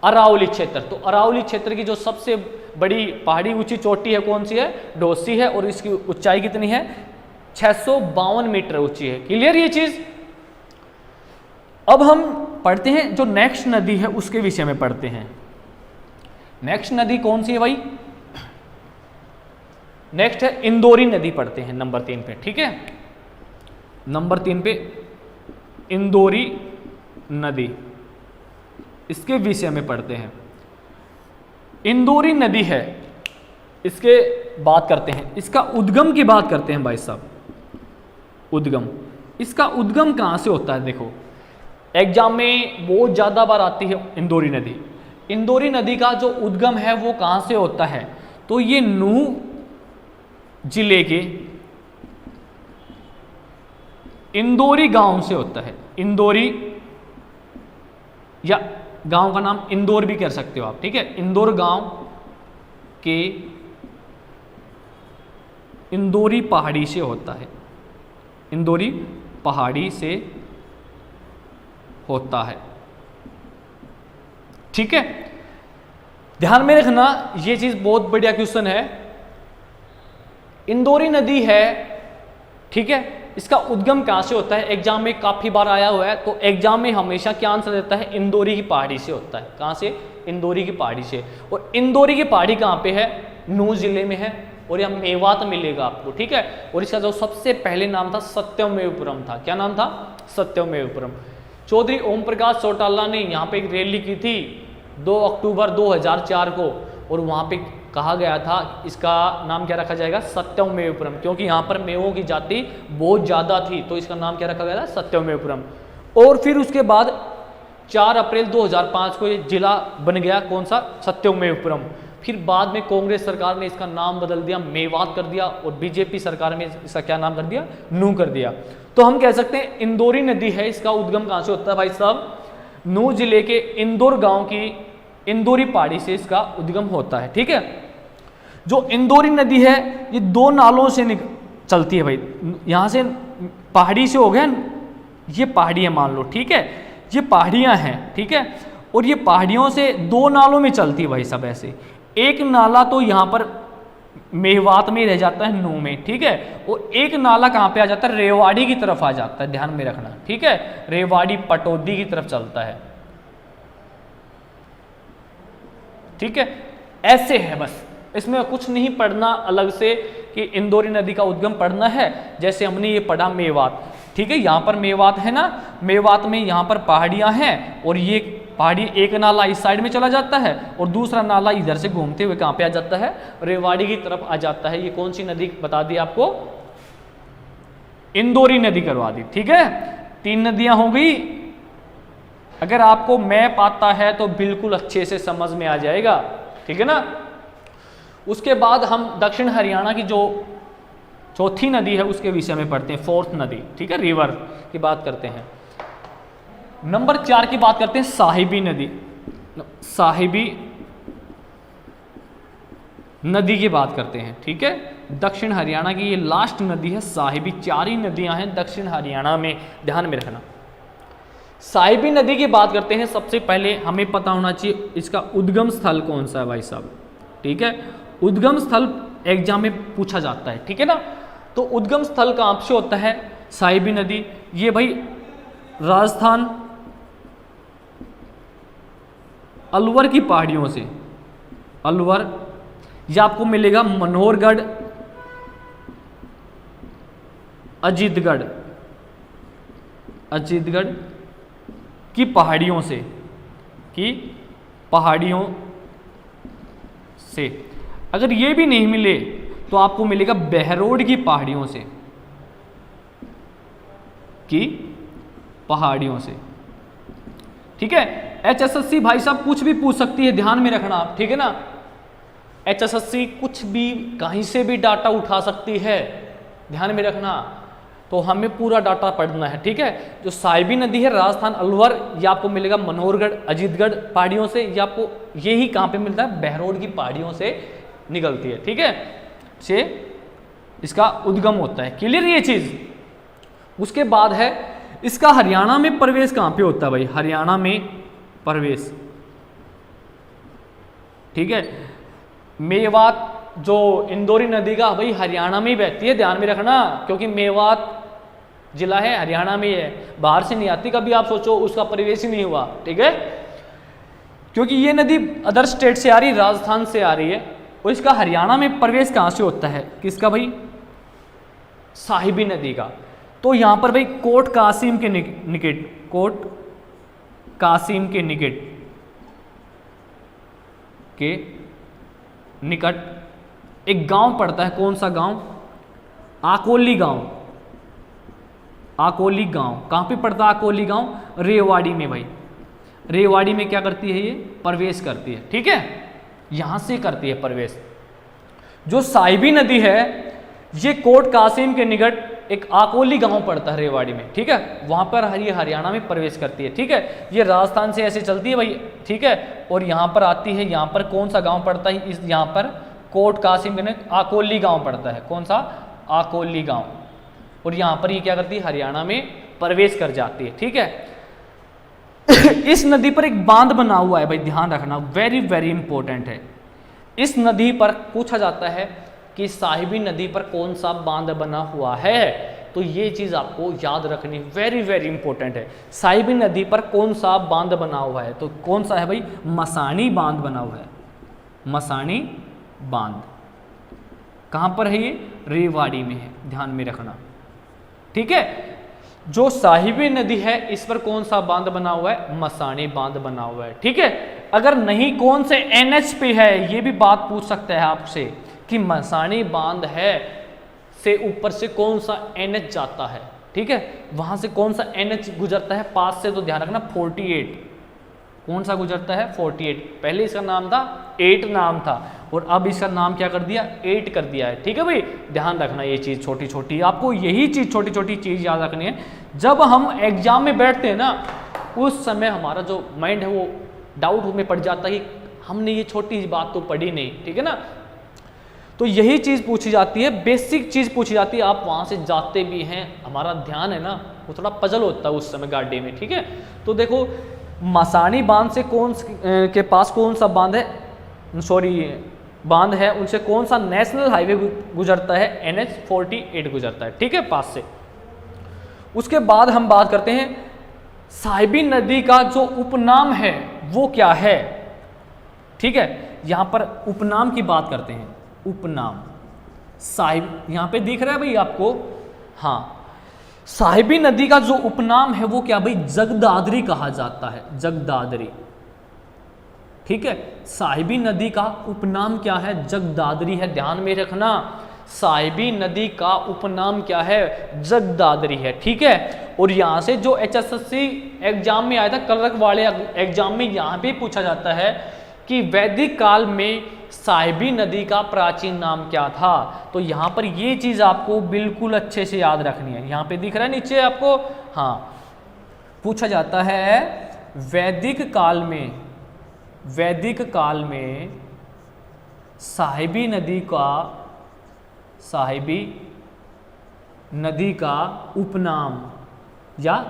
[SPEAKER 3] अरावली क्षेत्र। तो अरावली क्षेत्र की जो सबसे बड़ी पहाड़ी ऊंची चोटी है कौन सी है, डोसी है। और इसकी ऊंचाई कितनी है, 652 मीटर ऊंची है। क्लियर ये चीज। अब हम पढ़ते हैं जो नेक्स्ट नदी है उसके विषय में पढ़ते हैं। नेक्स्ट नदी कौन सी है भाई, नेक्स्ट है इंदौरी नदी, पढ़ते हैं नंबर 3 पे, ठीक है। नंबर 3 पे इंदौरी नदी, इसके विषय में पढ़ते हैं। इंदौरी नदी है, इसके बात करते हैं, इसका उद्गम की बात करते हैं भाई साहब। उद्गम, इसका उद्गम कहाँ से होता है? देखो एग्जाम में बहुत ज़्यादा बार आती है इंदौरी नदी। इंदौरी नदी का जो उद्गम है वो कहाँ से होता है? तो ये नूह जिले के इंदौरी गांव से होता है। इंदौरी, या गांव का नाम इंदौर भी कर सकते हो आप, ठीक है। इंदौर गांव के इंदौरी पहाड़ी से होता है। इंदौरी पहाड़ी से होता है, ठीक है। ध्यान में रखना, ये चीज बहुत बढ़िया क्वेश्चन है। इंदौरी नदी है, ठीक है, इसका उद्गम कहां से होता है? एग्जाम में काफी बार आया हुआ है, तो एग्जाम में हमेशा क्या आंसर देता है? इंदौरी की पहाड़ी से होता है। कहां से? इंदौरी की पहाड़ी से। और इंदौरी की पहाड़ी कहां पे है? नूह जिले में है, और यह मेवात मिलेगा आपको, ठीक है। और इसका जो सबसे पहले नाम था सत्यमेवपुरम था। क्या नाम था? सत्यमेवपुरम। चौधरी ओम प्रकाश चौटाला ने यहाँ पे एक रैली की थी 2 अक्टूबर 2004 को, और वहाँ पे कहा गया था इसका नाम क्या रखा जाएगा? सत्यमेवपुरम, क्योंकि यहाँ पर मेवों की जाति बहुत ज़्यादा थी, तो इसका नाम क्या रखा गया था? सत्यमेवपुरम। और फिर उसके बाद 4 अप्रैल 2005 को ये जिला बन गया, कौन सा? सत्यमेवपुरम। फिर बाद में कांग्रेस सरकार ने इसका नाम बदल दिया, मेवात कर दिया, और बीजेपी सरकार में इसका क्या नाम कर दिया? नूह कर दिया। तो हम कह सकते हैं इंदौरी नदी है, इसका उद्गम कहाँ से होता है भाई साहब? नूह जिले के इंदौर गांव की इंदौरी पहाड़ी से इसका उद्गम होता है, ठीक है। जो इंदौरी नदी है ये 2 नालों से चलती है भाई। यहाँ से पहाड़ी से हो गया, ये पहाड़ियाँ मान लो, ठीक है, ये पहाड़ियाँ हैं, ठीक है। और ये पहाड़ियों से 2 नालों में चलती है भाई साहब ऐसे। एक नाला तो यहाँ पर मेवात में रह जाता है, नूह में, ठीक है। और एक नाला कहाँ पे आ जाता है? रेवाड़ी की तरफ आ जाता है, ध्यान में रखना, ठीक है। रेवाड़ी पटौदी की तरफ चलता है, ठीक है। ऐसे है, बस इसमें कुछ नहीं पढ़ना अलग से कि इंदौरी नदी का उद्गम पढ़ना है। जैसे हमने ये पढ़ा मेवात, ठीक है, यहाँ पर मेवात है ना, मेवात में यहाँ पर पहाड़ियाँ हैं, और ये पहाड़ी एक नाला इस साइड में चला जाता है, और दूसरा नाला इधर से घूमते हुए कहाँ पे आ जाता है? रेवाड़ी की तरफ आ जाता है। ये कौन सी नदी बता दी आपको? इंदौरी नदी करवा दी, ठीक है। 3 नदियां हो गई। अगर आपको मैप आता है तो बिल्कुल अच्छे से समझ में आ जाएगा, ठीक है ना। उसके बाद हम दक्षिण हरियाणा की जो चौथी नदी है उसके विषय में पढ़ते हैं, 4th नदी, ठीक है, रिवर की बात करते हैं। नंबर 4 की बात करते हैं, साहिबी नदी। साहिबी नदी की बात करते हैं, ठीक है। दक्षिण हरियाणा की ये लास्ट नदी है साहिबी। 4 ही नदियां हैं दक्षिण हरियाणा में, ध्यान में रखना। साहिबी नदी की बात करते हैं, सबसे पहले हमें पता होना चाहिए इसका उद्गम स्थल कौन सा है भाई साहब, ठीक है। उद्गम स्थल एग्जाम में पूछा जाता है, ठीक है ना। तो उद्गम स्थल कहाँ से होता है? साहिबी नदी, ये भाई राजस्थान अलवर की पहाड़ियों से, अलवर, यह आपको मिलेगा मनोहरगढ़, अजीतगढ़, अजीतगढ़ की पहाड़ियों से, की पहाड़ियों से। अगर ये भी नहीं मिले तो आपको मिलेगा बहरोड की पहाड़ियों से, की पहाड़ियों से, ठीक है। HSSC भाई साहब कुछ भी पूछ सकती है, ध्यान में रखना आप, ठीक है ना। HSSC कुछ भी कहीं से भी डाटा उठा सकती है, ध्यान में रखना। तो हमें पूरा डाटा पढ़ना है, ठीक है। जो साहिबी नदी है राजस्थान अलवर, ये आपको मिलेगा मनोहरगढ़ अजीतगढ़ पहाड़ियों से। ये आपको यही कहाँ पे मिलता है? बहरोड की पहाड़ियों से निकलती है, ठीक है, से इसका उद्गम होता है। क्लियर ये चीज। उसके बाद है इसका हरियाणा में प्रवेश कहाँ पे होता है भाई? हरियाणा में प्रवेश, ठीक है। मेवात जो इंदौरी नदी का भाई हरियाणा में ही बहती है, ध्यान में रखना, क्योंकि मेवात जिला है हरियाणा में ही है, बाहर से नहीं आती। कभी आप सोचो उसका प्रवेश ही नहीं हुआ, ठीक है, क्योंकि ये नदी अदर स्टेट से आ रही, राजस्थान से आ रही है। और इसका हरियाणा में प्रवेश कहाँ से होता है? किसका भाई? साहिबी नदी का। तो यहाँ पर भाई कोट कासिम के निकट, कोट कासिम के निकट के निकट एक गांव पड़ता है। कौन सा गांव? आकोली गांव। आकोली गांव, कहाँ पे पड़ता है आकोली गांव? रेवाड़ी में भाई, रेवाड़ी में क्या करती है ये? प्रवेश करती है, ठीक है, यहां से करती है प्रवेश। जो साहिबी नदी है ये कोट कासिम के निकट एक आकोली गांव पड़ता है रेवाड़ी में, ठीक है, वहां पर ये हरियाणा में प्रवेश करती है, ठीक है, ये राजस्थान से ऐसे चलती है भाई, ठीक है, और यहाँ पर आती है, यहाँ पर कौन सा गांव पड़ता है? इस यहाँ पर कोट कासिम के निकट आकोली गांव पड़ता है, कौन सा? आकोली गांव, और यहाँ पर ये क्या करती है? हरियाणा में प्रवेश कर जाती है, ठीक है। इस नदी पर एक बांध बना हुआ है भाई, ध्यान रखना, वेरी वेरी इंपॉर्टेंट है। इस नदी पर पूछा जाता है कि साहिबी नदी पर कौन सा बांध बना हुआ है, तो ये चीज आपको याद रखनी, वेरी वेरी इंपॉर्टेंट है। साहिबी नदी पर कौन सा बांध बना हुआ है, तो कौन सा है भाई? मसानी बांध बना हुआ है, मसानी बांध। कहां पर है ये? रेवाड़ी में है, ध्यान में रखना, ठीक है। जो साहिबी नदी है इस पर कौन सा बांध बना हुआ है? मसानी बांध बना हुआ है, ठीक है। अगर नहीं कौन से एनएच पे है, ये भी बात पूछ सकता है आपसे कि मसानी बांध है से ऊपर से कौन सा एनएच जाता है, ठीक है, वहां से कौन सा एनएच गुजरता है पास से, तो ध्यान रखना 48, कौन सा गुजरता है? 48। पहले इसका नाम था 8 नाम था, और अब इसका नाम क्या कर दिया? 8 कर दिया है, ठीक है भाई, ध्यान रखना ये चीज़ छोटी छोटी, आपको यही चीज़ छोटी छोटी चीज़ याद रखनी है। जब हम एग्जाम में बैठते हैं ना, उस समय हमारा जो माइंड है वो डाउट में पड़ जाता है कि हमने ये छोटी बात तो पढ़ी नहीं, ठीक है ना। तो यही चीज़ पूछी जाती है, बेसिक चीज़ पूछी जाती है, आप वहाँ से जाते भी हैं, हमारा ध्यान है ना वो थोड़ा पजल होता है उस समय गाड़ी में, ठीक है। तो देखो मसानी बांध से कौन के पास कौन सा बांध है, सॉरी बांध है, उनसे कौन सा नेशनल हाईवे गुजरता है? NH 48 गुजरता है, ठीक है, पास से। उसके बाद हम बात करते हैं साहिबी नदी का जो उपनाम है वो क्या है, ठीक है, यहां पर उपनाम की बात करते हैं। उपनाम साहिब यहां पे दिख रहा है भाई आपको, हाँ, साहिबी नदी का जो उपनाम है वो क्या भाई? जगदादरी कहा जाता है, जगदादरी, ठीक है। साहिबी नदी का उपनाम क्या है? जगदादरी है, ध्यान में रखना, साहिबी नदी का उपनाम क्या है? जगदादरी है, ठीक है। और यहां से जो HSSC एग्जाम में आया था, कलरक वाले एग्जाम में यहां पे पूछा जाता है कि वैदिक काल में साहिबी नदी का प्राचीन नाम क्या था, तो यहां पर ये चीज आपको बिल्कुल अच्छे से याद रखनी है। यहां पे दिख रहा है नीचे आपको, हाँ, पूछा जाता है वैदिक काल में साहिबी नदी का उपनाम या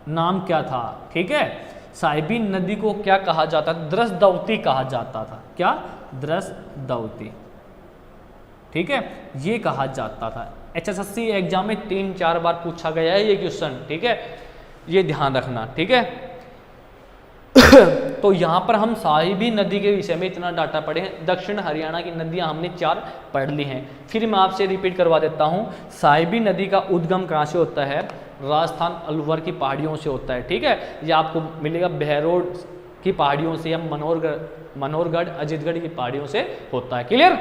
[SPEAKER 3] नाम क्या था, ठीक है। साहिबी नदी को क्या कहा जाता था? द्रसदवती कहा जाता था, क्या? द्रसदवती, ठीक है, ये कहा जाता था। HSSC एग्जाम में 3-4 बार पूछा गया है ये क्वेश्चन, ठीक है, ये ध्यान रखना, ठीक है। तो यहाँ पर हम साहिबी नदी के विषय में इतना डाटा पढ़े हैं। दक्षिण हरियाणा की नदियाँ हमने 4 पढ़ ली हैं। फिर मैं आपसे रिपीट करवा देता हूँ, साहिबी नदी का उद्गम कहाँ से होता है? राजस्थान अलवर की पहाड़ियों से होता है, ठीक है, ये आपको मिलेगा बहरोड की पहाड़ियों से या मनोरगढ़ अजीतगढ़ की पहाड़ियों से होता है, क्लियर।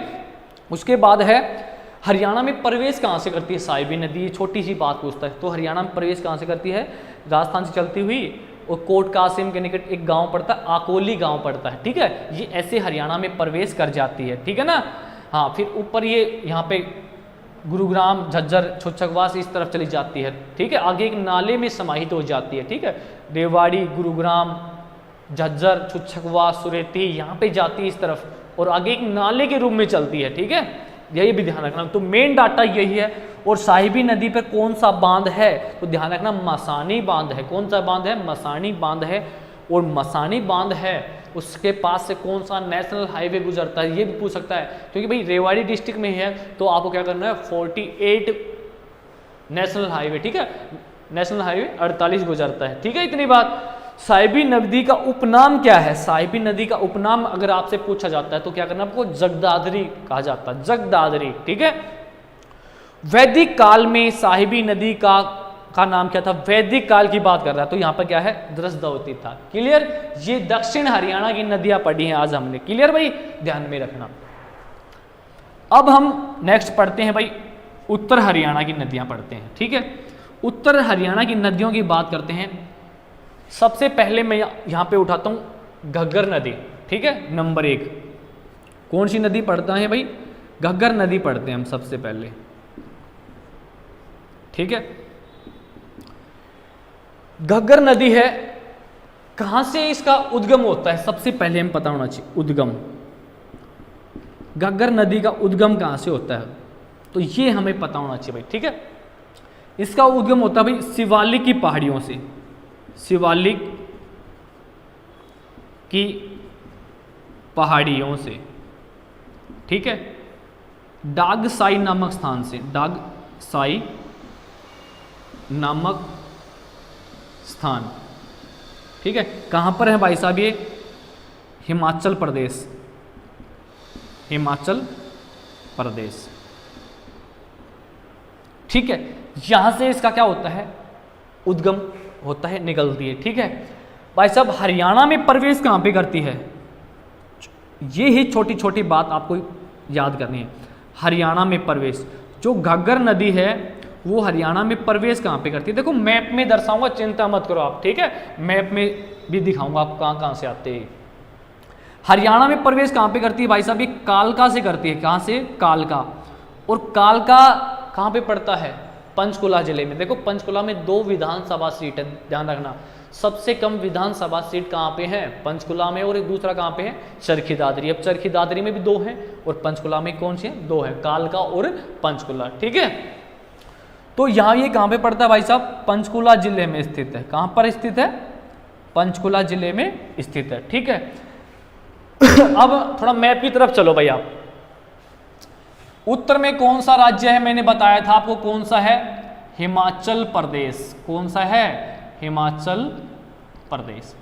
[SPEAKER 3] उसके बाद है हरियाणा में प्रवेश कहाँ से करती है साहिबी नदी? ये छोटी सी बात पूछता है, तो हरियाणा में प्रवेश कहाँ से करती है? राजस्थान से चलती हुई और कोट कासिम के निकट एक गांव पड़ता है, आकोली गांव पड़ता है, ठीक है, ये ऐसे हरियाणा में प्रवेश कर जाती है, ठीक है ना। हाँ, फिर ऊपर ये यहाँ पे गुरुग्राम, झज्जर, छुच्छकवास इस तरफ चली जाती है, ठीक है, आगे एक नाले में समाहित हो जाती है, ठीक है, रेवाड़ी, गुरुग्राम, झज्जर, छुच्छकवास, सुरेती यहाँ पे जाती है इस तरफ, और आगे एक नाले के रूप में चलती है, ठीक है, यही भी ध्यान रखना। तो मेन डाटा यही है। और साहिबी नदी पे कौन सा बांध है? तो ध्यान रखना, मसानी बांध है। कौन सा बांध है? मसानी बांध है। और मसानी बांध है उसके पास से कौन सा नेशनल हाईवे गुजरता है, ये भी पूछ सकता है, क्योंकि भाई रेवाड़ी डिस्ट्रिक्ट में है, तो आपको क्या करना है? 48 नेशनल हाईवे, ठीक है, नेशनल हाईवे 48 गुजरता है, ठीक है। इतनी बात। साहिबी नदी का उपनाम क्या है? साहिबी नदी का उपनाम अगर आपसे पूछा जाता है तो क्या करना आपको? जगदादरी कहा जाता है, जगदादरी, ठीक है। वैदिक काल में साहिबी नदी का नाम क्या था? वैदिक काल की बात कर रहा है, तो यहाँ पर क्या है? द्रसदवती था, क्लियर। ये दक्षिण हरियाणा की नदियां पढ़ी हैं आज हमने, क्लियर भाई, ध्यान में रखना। अब हम नेक्स्ट पढ़ते हैं भाई, उत्तर हरियाणा की नदियां पढ़ते हैं, ठीक है। उत्तर हरियाणा की नदियों की बात करते हैं। सबसे पहले मैं यहाँ पे उठाता हूँ घग्गर नदी, ठीक है, नंबर 1। कौन सी नदी पढ़ता है भाई? घग्गर नदी पढ़ते हैं हम सबसे पहले, ठीक है। घग्गर नदी है, कहां से इसका उद्गम होता है सबसे पहले हम पता होना चाहिए। उद्गम, घग्गर नदी का उद्गम कहां से होता है, तो ये हमें पता होना चाहिए भाई, ठीक है। इसका उद्गम होता है भाई शिवालिक की पहाड़ियों से, शिवालिक की पहाड़ियों से, ठीक है। डागसाई नामक स्थान से, डागसाई नामक स्थान, ठीक है। कहां पर है भाई साहब ये? हिमाचल प्रदेश, हिमाचल प्रदेश, ठीक है। यहां से इसका क्या होता है? उद्गम होता है, निकलती है, ठीक है। भाई साहब हरियाणा में प्रवेश कहां पे करती है? ये ही छोटी छोटी बात आपको याद करनी है। हरियाणा में प्रवेश, जो घग्गर नदी है वो हरियाणा में प्रवेश कहां पे करती है? देखो मैप में दर्शाऊंगा, चिंता मत करो आप, ठीक है। मैप में भी दिखाऊंगा आपको कहां कहां से आते हैं। हरियाणा में प्रवेश कहां पे करती है भाई साहब? ये कालका से करती है। कहां से? कालका। और कालका कहां पे पड़ता है? पंचकुला जिले में। देखो पंचकुला में 2 विधानसभा सीट है, ध्यान रखना। सबसे कम विधानसभा सीट कहां पे है? पंचकुला में। और एक दूसरा कहां पे है? चरखी दादरी। अब चरखी दादरी में भी 2 हैं और पंचकुला में कौन सी है? 2 है, कालका और पंचकुला, ठीक है। तो यहां ये कहां पे पड़ता है भाई साहब? पंचकुला जिले में स्थित है। कहां पर स्थित है? पंचकुला जिले में स्थित है, ठीक है। अब थोड़ा मैप की तरफ चलो भाई आप। उत्तर में कौन सा राज्य है? मैंने बताया था आपको, कौन सा है? हिमाचल प्रदेश। कौन सा है? हिमाचल प्रदेश।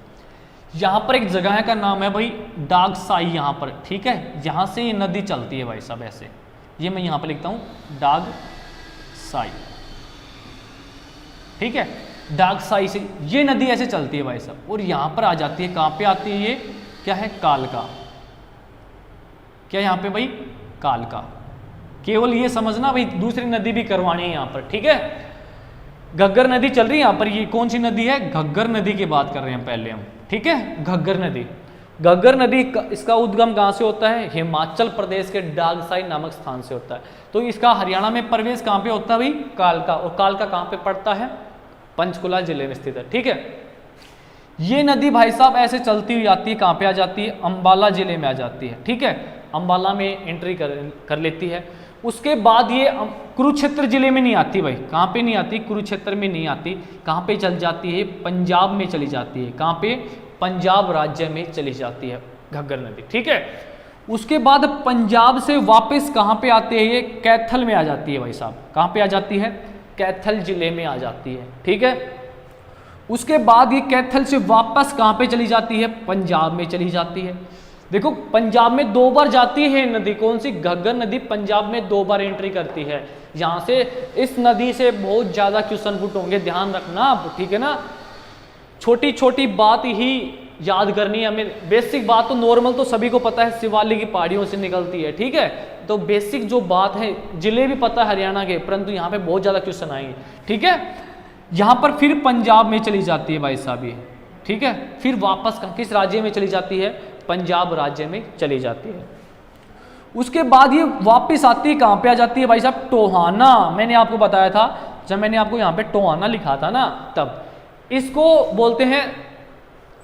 [SPEAKER 3] यहां पर एक जगह का नाम है भाई डागसाई, यहां पर, ठीक है। यहां से ये नदी चलती है भाई साहब, ऐसे। ये मैं यहां पर लिखता हूं डागसाई, ठीक है। डागसाई से ये नदी ऐसे चलती है भाई साहब और यहां पर आ जाती है। कहां पे आती है ये? क्या है? कालका। क्या यहां पे भाई? कालका। केवल ये समझना भाई, दूसरी नदी भी करवानी है यहां पर, ठीक है। घग्गर नदी चल रही है यहां पर। ये कौन सी नदी है? घग्गर नदी की बात कर रहे हैं पहले हम, ठीक है। घग्गर नदी, घग्गर नदी इसका उद्गम कहां से होता है? हिमाचल प्रदेश के डागसाई नामक स्थान से होता है। तो इसका हरियाणा में प्रवेश कहां पे होता है भाई? कालका। और कालका कहां पे पड़ता है? पंचकुला जिले में स्थित है, ठीक है। ये नदी भाई साहब ऐसे चलती हुई आती है, कहां पे आ जाती है? अंबाला जिले में आ जाती है, ठीक है। अंबाला में एंट्री कर लेती है। उसके बाद ये कुरुक्षेत्र जिले में नहीं आती भाई। कहां पे नहीं आती? कुरुक्षेत्र में नहीं आती। कहां पे चल जाती है? पंजाब में चली जाती है। कहां पे? पंजाब राज्य में चली जाती है घग्गर नदी, ठीक है। उसके बाद पंजाब से वापस कहां पे आते हैं? ये कैथल में आ जाती है भाई साहब। कहां पे आ जाती है? कैथल जिले में आ जाती है, ठीक है। उसके बाद ये कैथल से वापस कहां पे चली जाती है? पंजाब में चली जाती है। देखो पंजाब में 2 बार जाती है नदी। कौन सी? घग्गर नदी पंजाब में 2 बार एंट्री करती है। यहां से इस नदी से बहुत ज्यादा क्वेश्चन पुट होंगे, ध्यान रखना आप, ठीक है ना। छोटी छोटी बात ही याद करनी है हमें। बेसिक बात तो नॉर्मल तो सभी को पता है, शिवालिक की पहाड़ियों से निकलती है, ठीक है। तो बेसिक जो बात है, जिले भी पता है हरियाणा के, परंतु यहाँ पे बहुत ज्यादा क्वेश्चन आएंगे, ठीक है। यहाँ पर फिर पंजाब में चली जाती है भाई साहब ये, ठीक है। फिर वापस किस राज्य में चली जाती है? पंजाब राज्य में चली जाती है। उसके बाद ये वापस आती है, कहां पे आ जाती है भाई साहब? टोहाना। मैंने आपको बताया था, जब मैंने आपको यहाँ पे टोहाना लिखा था ना, तब इसको बोलते हैं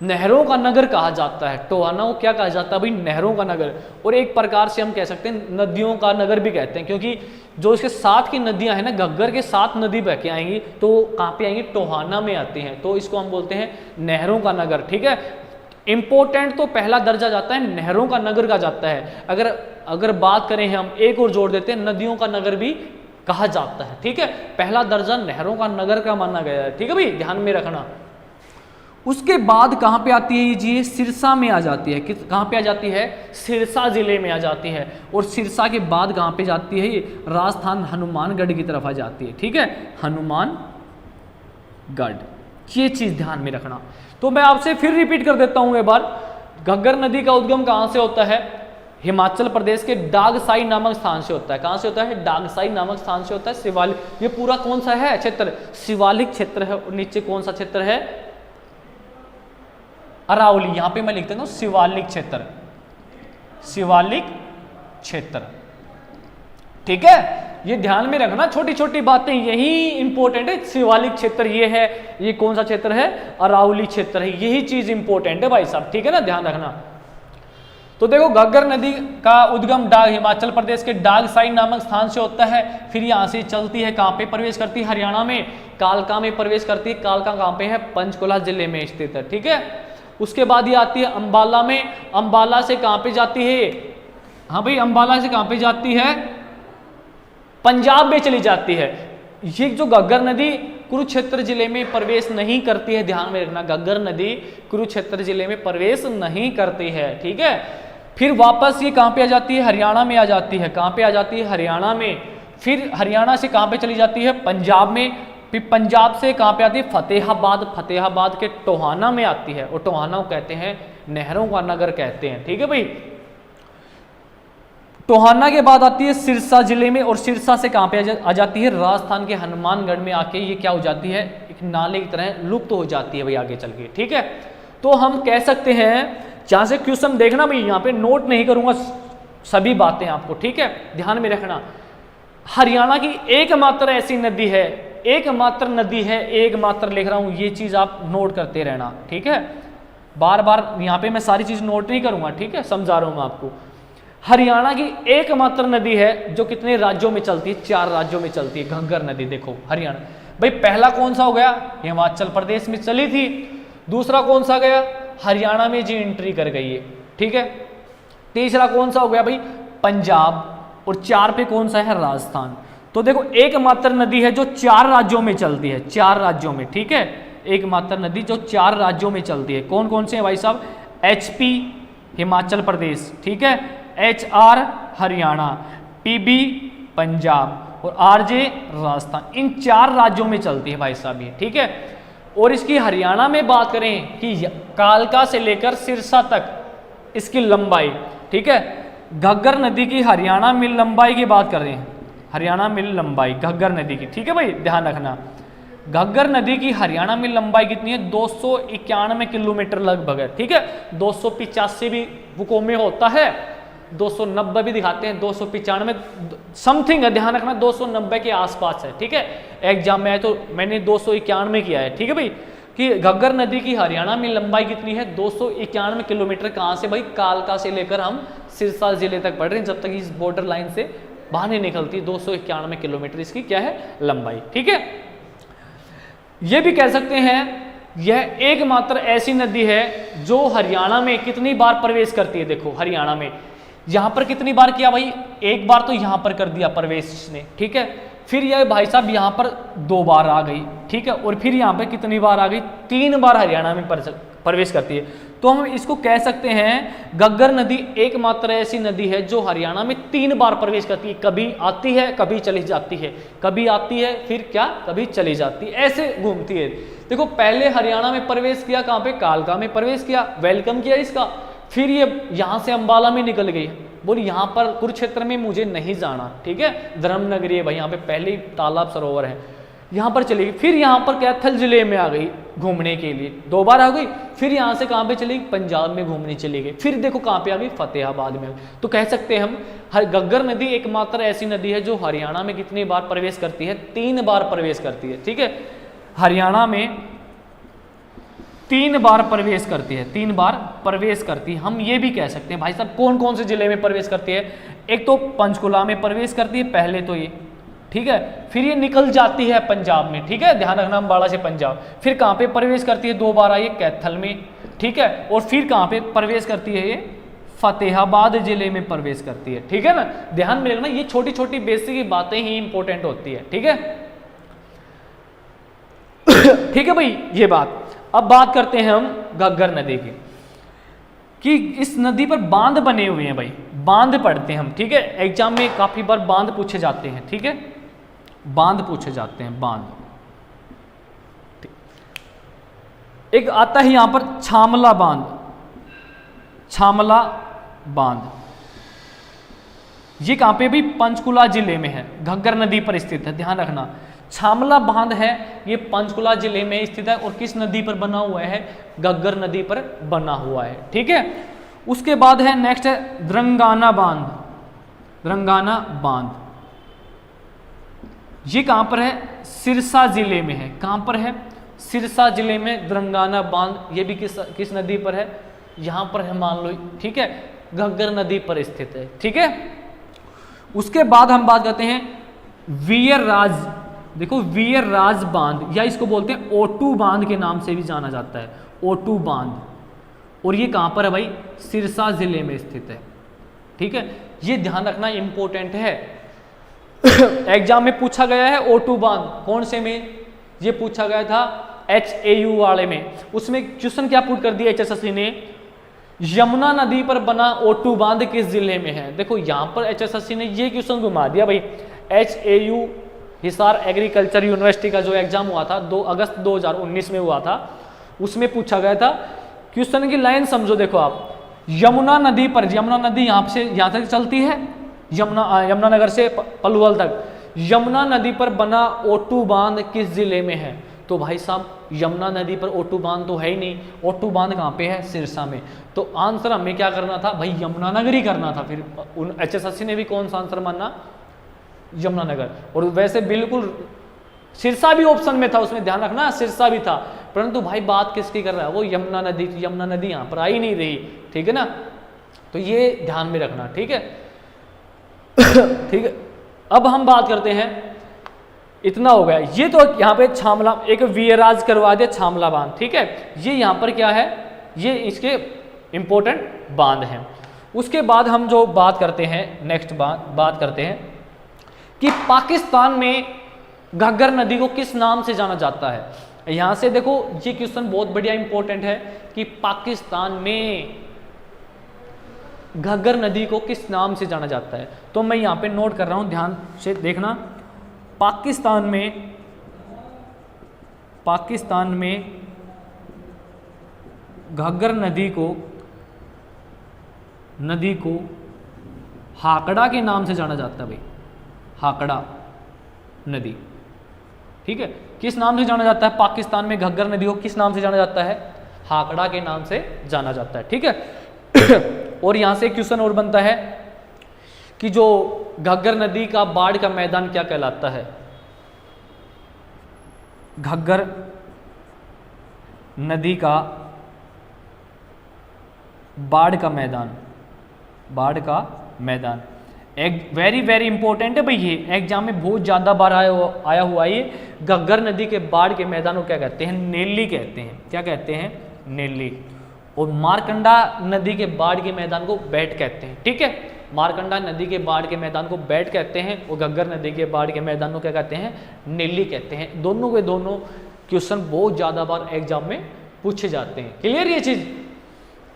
[SPEAKER 3] नहरों का नगर कहा जाता है। टोहाना को क्या कहा जाता है भाई? नहरों का नगर। और एक प्रकार से हम कह सकते हैं नदियों का नगर भी कहते हैं, क्योंकि जो इसके साथ की नदियां हैं ना, घग्गर के साथ नदी बह के आएंगी तो कहाँ पे आएंगी? टोहाना में आती हैं। तो इसको हम बोलते हैं नहरों का नगर, ठीक है। इंपॉर्टेंट तो पहला दर्जा जाता है नहरों का नगर का जाता है। अगर बात करें हम, एक और जोड़ देते हैं, नदियों का नगर भी कहा जाता है, ठीक है। पहला दर्जा नहरों का नगर का माना गया है, ठीक है भाई, ध्यान में रखना। उसके बाद कहां पे आती है ये जी? सिरसा में आ जाती है। कहां पे आ जाती है? सिरसा जिले में आ जाती है। और सिरसा के बाद कहां पे जाती है? ये राजस्थान हनुमानगढ़ की तरफ आ जाती है, ठीक है। हनुमानगढ़, ये चीज ध्यान में रखना। तो मैं आपसे फिर रिपीट कर देता हूं एक बार, घग्गर नदी का उद्गम कहां से होता है? हिमाचल प्रदेश के डागसाई नामक स्थान से होता है। कहां से होता है? डागसाई नामक स्थान से होता है। शिवालिक, ये पूरा कौन सा है क्षेत्र? शिवालिक क्षेत्र है। और नीचे कौन सा क्षेत्र है? अरावली। यहां पे मैं लिख देता हूं शिवालिक क्षेत्र, शिवालिक क्षेत्र। ठीक है, ये ध्यान में रखना, छोटी छोटी बातें यही इंपॉर्टेंट है। शिवालिक क्षेत्र ये है, ये कौन सा क्षेत्र है? अरावली क्षेत्र है। यही चीज इंपॉर्टेंट है भाई साहब, ठीक है ना, ध्यान रखना। तो देखो घग्गर नदी का उद्गम डाग हिमाचल प्रदेश के डागसाई नामक स्थान से होता है। फिर यहां से चलती है, कहां पे प्रवेश करती है? हरियाणा में कालका में प्रवेश करती है। कालका कहां पे है? पंचकुला जिले में स्थित है। ठीक है, उसके बाद ये आती है अंबाला में। अंबाला से कहां पे जाती है? हाँ भाई, अंबाला से कहां पे जाती है? पंजाब में चली जाती है। ये जो घग्गर नदी कुरुक्षेत्र जिले में प्रवेश नहीं करती है, ध्यान में रखना, घग्गर नदी कुरुक्षेत्र जिले में प्रवेश नहीं करती है। ठीक है, फिर वापस ये कहां पे आ जाती है? हरियाणा में आ जाती है। कहां पे आ जाती है? हरियाणा में। फिर हरियाणा से कहां पे चली जाती है? पंजाब में। फिर पंजाब से कहां पे आती है? फतेहाबाद। फतेहाबाद के टोहाना में आती है, और टोहाना को कहते हैं नहरों का नगर कहते हैं। ठीक है भाई, टोहाना के बाद आती है सिरसा जिले में, और सिरसा से कहां पे आ जाती है? राजस्थान के हनुमानगढ़ में आके ये क्या हो जाती है? एक नाले की तरह लुप्त हो जाती है भाई आगे चल के। ठीक है, तो हम कह सकते हैं, जहां से क्वेश्चन देखना भाई, यहां पे नोट नहीं करूंगा सभी बातें आपको, ठीक है, ध्यान में रखना। हरियाणा की एकमात्र ऐसी नदी है, एकमात्र नदी है, एकमात्र लिख रहा हूं, ये चीज आप नोट करते रहना। ठीक है, बार बार यहां पे मैं सारी चीज नोट नहीं करूंगा, ठीक है, समझा रहा हूं मैं आपको। हरियाणा की एकमात्र नदी है जो कितने राज्यों में चलती है? 4 राज्यों में चलती है घग्गर नदी। देखो हरियाणा भाई, पहला कौन सा हो गया? हिमाचल प्रदेश में चली थी। दूसरा कौन सा गया? हरियाणा में जी एंट्री कर गई है। ठीक है, तीसरा कौन सा हो गया भाई? पंजाब। और 4 पे कौन सा है? राजस्थान। तो देखो एकमात्र नदी है जो 4 राज्यों में चलती है, 4 राज्यों में। ठीक है, एकमात्र नदी जो 4 राज्यों में चलती है। कौन कौन से हैं भाई साहब? HP हिमाचल प्रदेश, ठीक है, HR हरियाणा, PB पंजाब और RJ राजस्थान। इन 4 राज्यों में चलती है भाई साहब ये। ठीक है, और इसकी हरियाणा में बात करें कि कालका से लेकर सिरसा तक इसकी लंबाई, ठीक है, घग्गर नदी की हरियाणा में लंबाई की बात कर रहे हैं, हरियाणा में लंबाई घग्गर नदी की। ठीक है भाई, ध्यान रखना, घग्गर नदी की हरियाणा में लंबाई कितनी है? 291 किलोमीटर लगभग है। ठीक है, 285 भी बुकों में होता है, 290 भी दिखाते हैं, 295 समथिंग है, ध्यान रखना 290 के आसपास है। ठीक है, एग्जाम में आए तो मैंने 291 किया है। ठीक है भाई, कि घग्गर नदी की हरियाणा में लंबाई कितनी है? 291 किलोमीटर। कहाँ से भाई? कालका से लेकर हम सिरसा जिले तक पढ़ रहे हैं, जब तक इस बॉर्डर लाइन से बाहर नहीं निकलती। 291 किलोमीटर इसकी क्या है? लंबाई। ठीक है, ये भी कह सकते हैं यह एकमात्र ऐसी नदी है जो हरियाणा में कितनी बार प्रवेश करती है। देखो हरियाणा में यहां पर कितनी बार किया भाई? एक बार तो यहां पर कर दिया प्रवेश ने। ठीक है, फिर यह भाई साहब यहां पर 2 बार आ गई। ठीक है, और फिर यहां पर कितनी बार आ गई? 3 बार हरियाणा में प्रवेश करती है। तो हम इसको कह सकते हैं घग्गर नदी एकमात्र ऐसी नदी है जो हरियाणा में 3 बार प्रवेश करती है। कभी आती है, कभी चली जाती है, कभी आती है, फिर क्या, कभी चली जाती है, ऐसे घूमती है। देखो पहले हरियाणा में प्रवेश किया, कहां पे? कालका में प्रवेश किया, वेलकम किया इसका, फिर ये यहां से अंबाला में निकल गई, बोली यहां पर कुरुक्षेत्र में मुझे नहीं जाना। ठीक है, धर्मनगरी है भाई, यहाँ पे पहले ही तालाब सरोवर है, यहां पर चली गई। फिर यहां पर कैथल जिले में आ गई घूमने के लिए, 2 बार आ गई। फिर यहां से कहां पे चली गई? पंजाब में घूमने चली गई। फिर देखो कहां पे आ गई? फतेहाबाद में। तो कह सकते हैं हम घग्गर नदी एकमात्र ऐसी नदी है जो हरियाणा में कितनी बार प्रवेश करती है? 3 बार प्रवेश करती है। ठीक है, हरियाणा में 3 बार प्रवेश करती है, 3 बार प्रवेश करती है। हम ये भी कह सकते हैं भाई साहब कौन कौन से जिले में प्रवेश करती है? एक तो पंचकुला में प्रवेश करती है पहले तो ये, ठीक है, फिर ये निकल जाती है पंजाब में। ठीक है, ध्यान रखना, अम्बाला से पंजाब। फिर कहां पे प्रवेश करती है? 2 बार आई है, कैथल में। ठीक है, और फिर कहां पे प्रवेश करती है? ये फतेहाबाद जिले में प्रवेश करती है। ठीक है ना, ध्यान में रखना, ये छोटी छोटी बेसिक बातें ही इंपॉर्टेंट होती है। ठीक है ठीक है भाई, ये बात। अब बात करते हैं हम घग्गर नदी की, कि इस नदी पर बांध बने हुए हैं भाई, बांध पढ़ते हैं हम। ठीक है, एग्जाम में काफी बार बांध पूछे जाते हैं। ठीक है, बांध पूछे जाते हैं, बांध। एक आता है यहां पर छामला बांध, छामला बांध। ये कहाँ पे भी पंचकुला जिले में है, घग्गर नदी पर स्थित है, ध्यान रखना। छामला बांध है ये पंचकुला जिले में स्थित है और किस नदी पर बना हुआ है, घग्गर नदी पर बना हुआ है, ठीक है। उसके बाद है नेक्स्ट है द्रंगाना बांध। द्रंगाना बांध ये कहां पर है, सिरसा जिले में है। कहां पर है, सिरसा जिले में द्रंगाना बांध। ये भी किस नदी पर है, यहां पर है, मान लो, ठीक है, घग्गर नदी पर स्थित है, ठीक है। उसके बाद हम बात करते हैं वीर राज। देखो वीर राज बांध या इसको बोलते हैं ओटू बांध के नाम से भी जाना जाता है, ओटू बांध। और ये कहां पर है भाई, सिरसा जिले में स्थित है, ठीक है। ये ध्यान रखना इंपॉर्टेंट है। एग्जाम में पूछा गया है ओटू बांध, कौन से में, ये पूछा गया था HAU वाले में। उसमें क्वेश्चन क्या पुट कर दिया HSSC ने, यमुना नदी पर बना ओटू बांध किस जिले में है। देखो यहां पर HSSC ने ये क्वेश्चन घुमा दिया भाई। HAU हिसार एग्रीकल्चर यूनिवर्सिटी का जो एग्जाम हुआ था 2 अगस्त 2019 में हुआ था, उसमें पूछा गया था। क्वेश्चन की लाइन समझो, देखो आप, यमुना नदी पर, यमुना नदी यहां तक चलती है, यमुनानगर से पलवल तक, यमुना नदी पर बना ओटू बांध किस जिले में है। तो भाई साहब यमुना नदी पर ओटू बांध तो है ही नहीं, ओटू बांध कहाँ पे है, सिरसा में। तो आंसर हमें क्या करना था भाई, यमुनानगर ही करना था। फिर HSSC ने भी कौन सा आंसर माना, यमुनानगर। और वैसे बिल्कुल सिरसा भी ऑप्शन में था, उसमें ध्यान रखना सिरसा भी था, परंतु भाई बात किसकी कर रहा है, वो यमुना नदी। यमुना नदी यहाँ पर आई नहीं रही, ठीक है ना। तो ये ध्यान में रखना, ठीक है। ठीक है, अब हम बात करते हैं, इतना हो गया। ये तो यहाँ पे छामला, एक वीरराज करवा दिया छामला बांध, ठीक है। ये यहाँ पर क्या है, ये इसके इंपॉर्टेंट बांध हैं। उसके बाद हम जो बात करते हैं, नेक्स्ट बात करते हैं कि पाकिस्तान में घग्गर नदी को किस नाम से जाना जाता है। यहां से देखो ये क्वेश्चन बहुत बढ़िया इंपॉर्टेंट है कि पाकिस्तान में घग्गर नदी को किस नाम से जाना जाता है। तो मैं यहां पे नोट कर रहा हूं, ध्यान से देखना। पाकिस्तान में घग्गर नदी को हाकड़ा के नाम से जाना जाता है भाई, हाकड़ा नदी, ठीक है। किस नाम से जाना जाता है, पाकिस्तान में घग्गर नदी को किस नाम से जाना जाता है, हाकड़ा के नाम से जाना जाता है, ठीक है। और यहां से क्वेश्चन और बनता है कि जो घग्गर नदी का बाढ़ का मैदान क्या कहलाता है। घग्गर नदी का बाढ़ का मैदान एक वेरी इंपॉर्टेंट है भाई। ये एग्जाम में बहुत ज्यादा बार आया हुआ ये। घग्गर नदी के बाढ़ के मैदान को क्या कहते हैं, नेल्ली कहते हैं। क्या कहते हैं, नेल्ली। और मारकंडा नदी के बाढ़ के मैदान को बैट कहते हैं, ठीक है। मारकंडा नदी के बाढ़ के मैदान को बैट कहते हैं और घग्गर नदी के बाढ़ के मैदान को क्या कहते हैं, नेल्ली कहते हैं। दोनों के दोनों क्वेश्चन बहुत ज्यादा बार एग्जाम में पूछे जाते हैं। क्लियर ये चीज।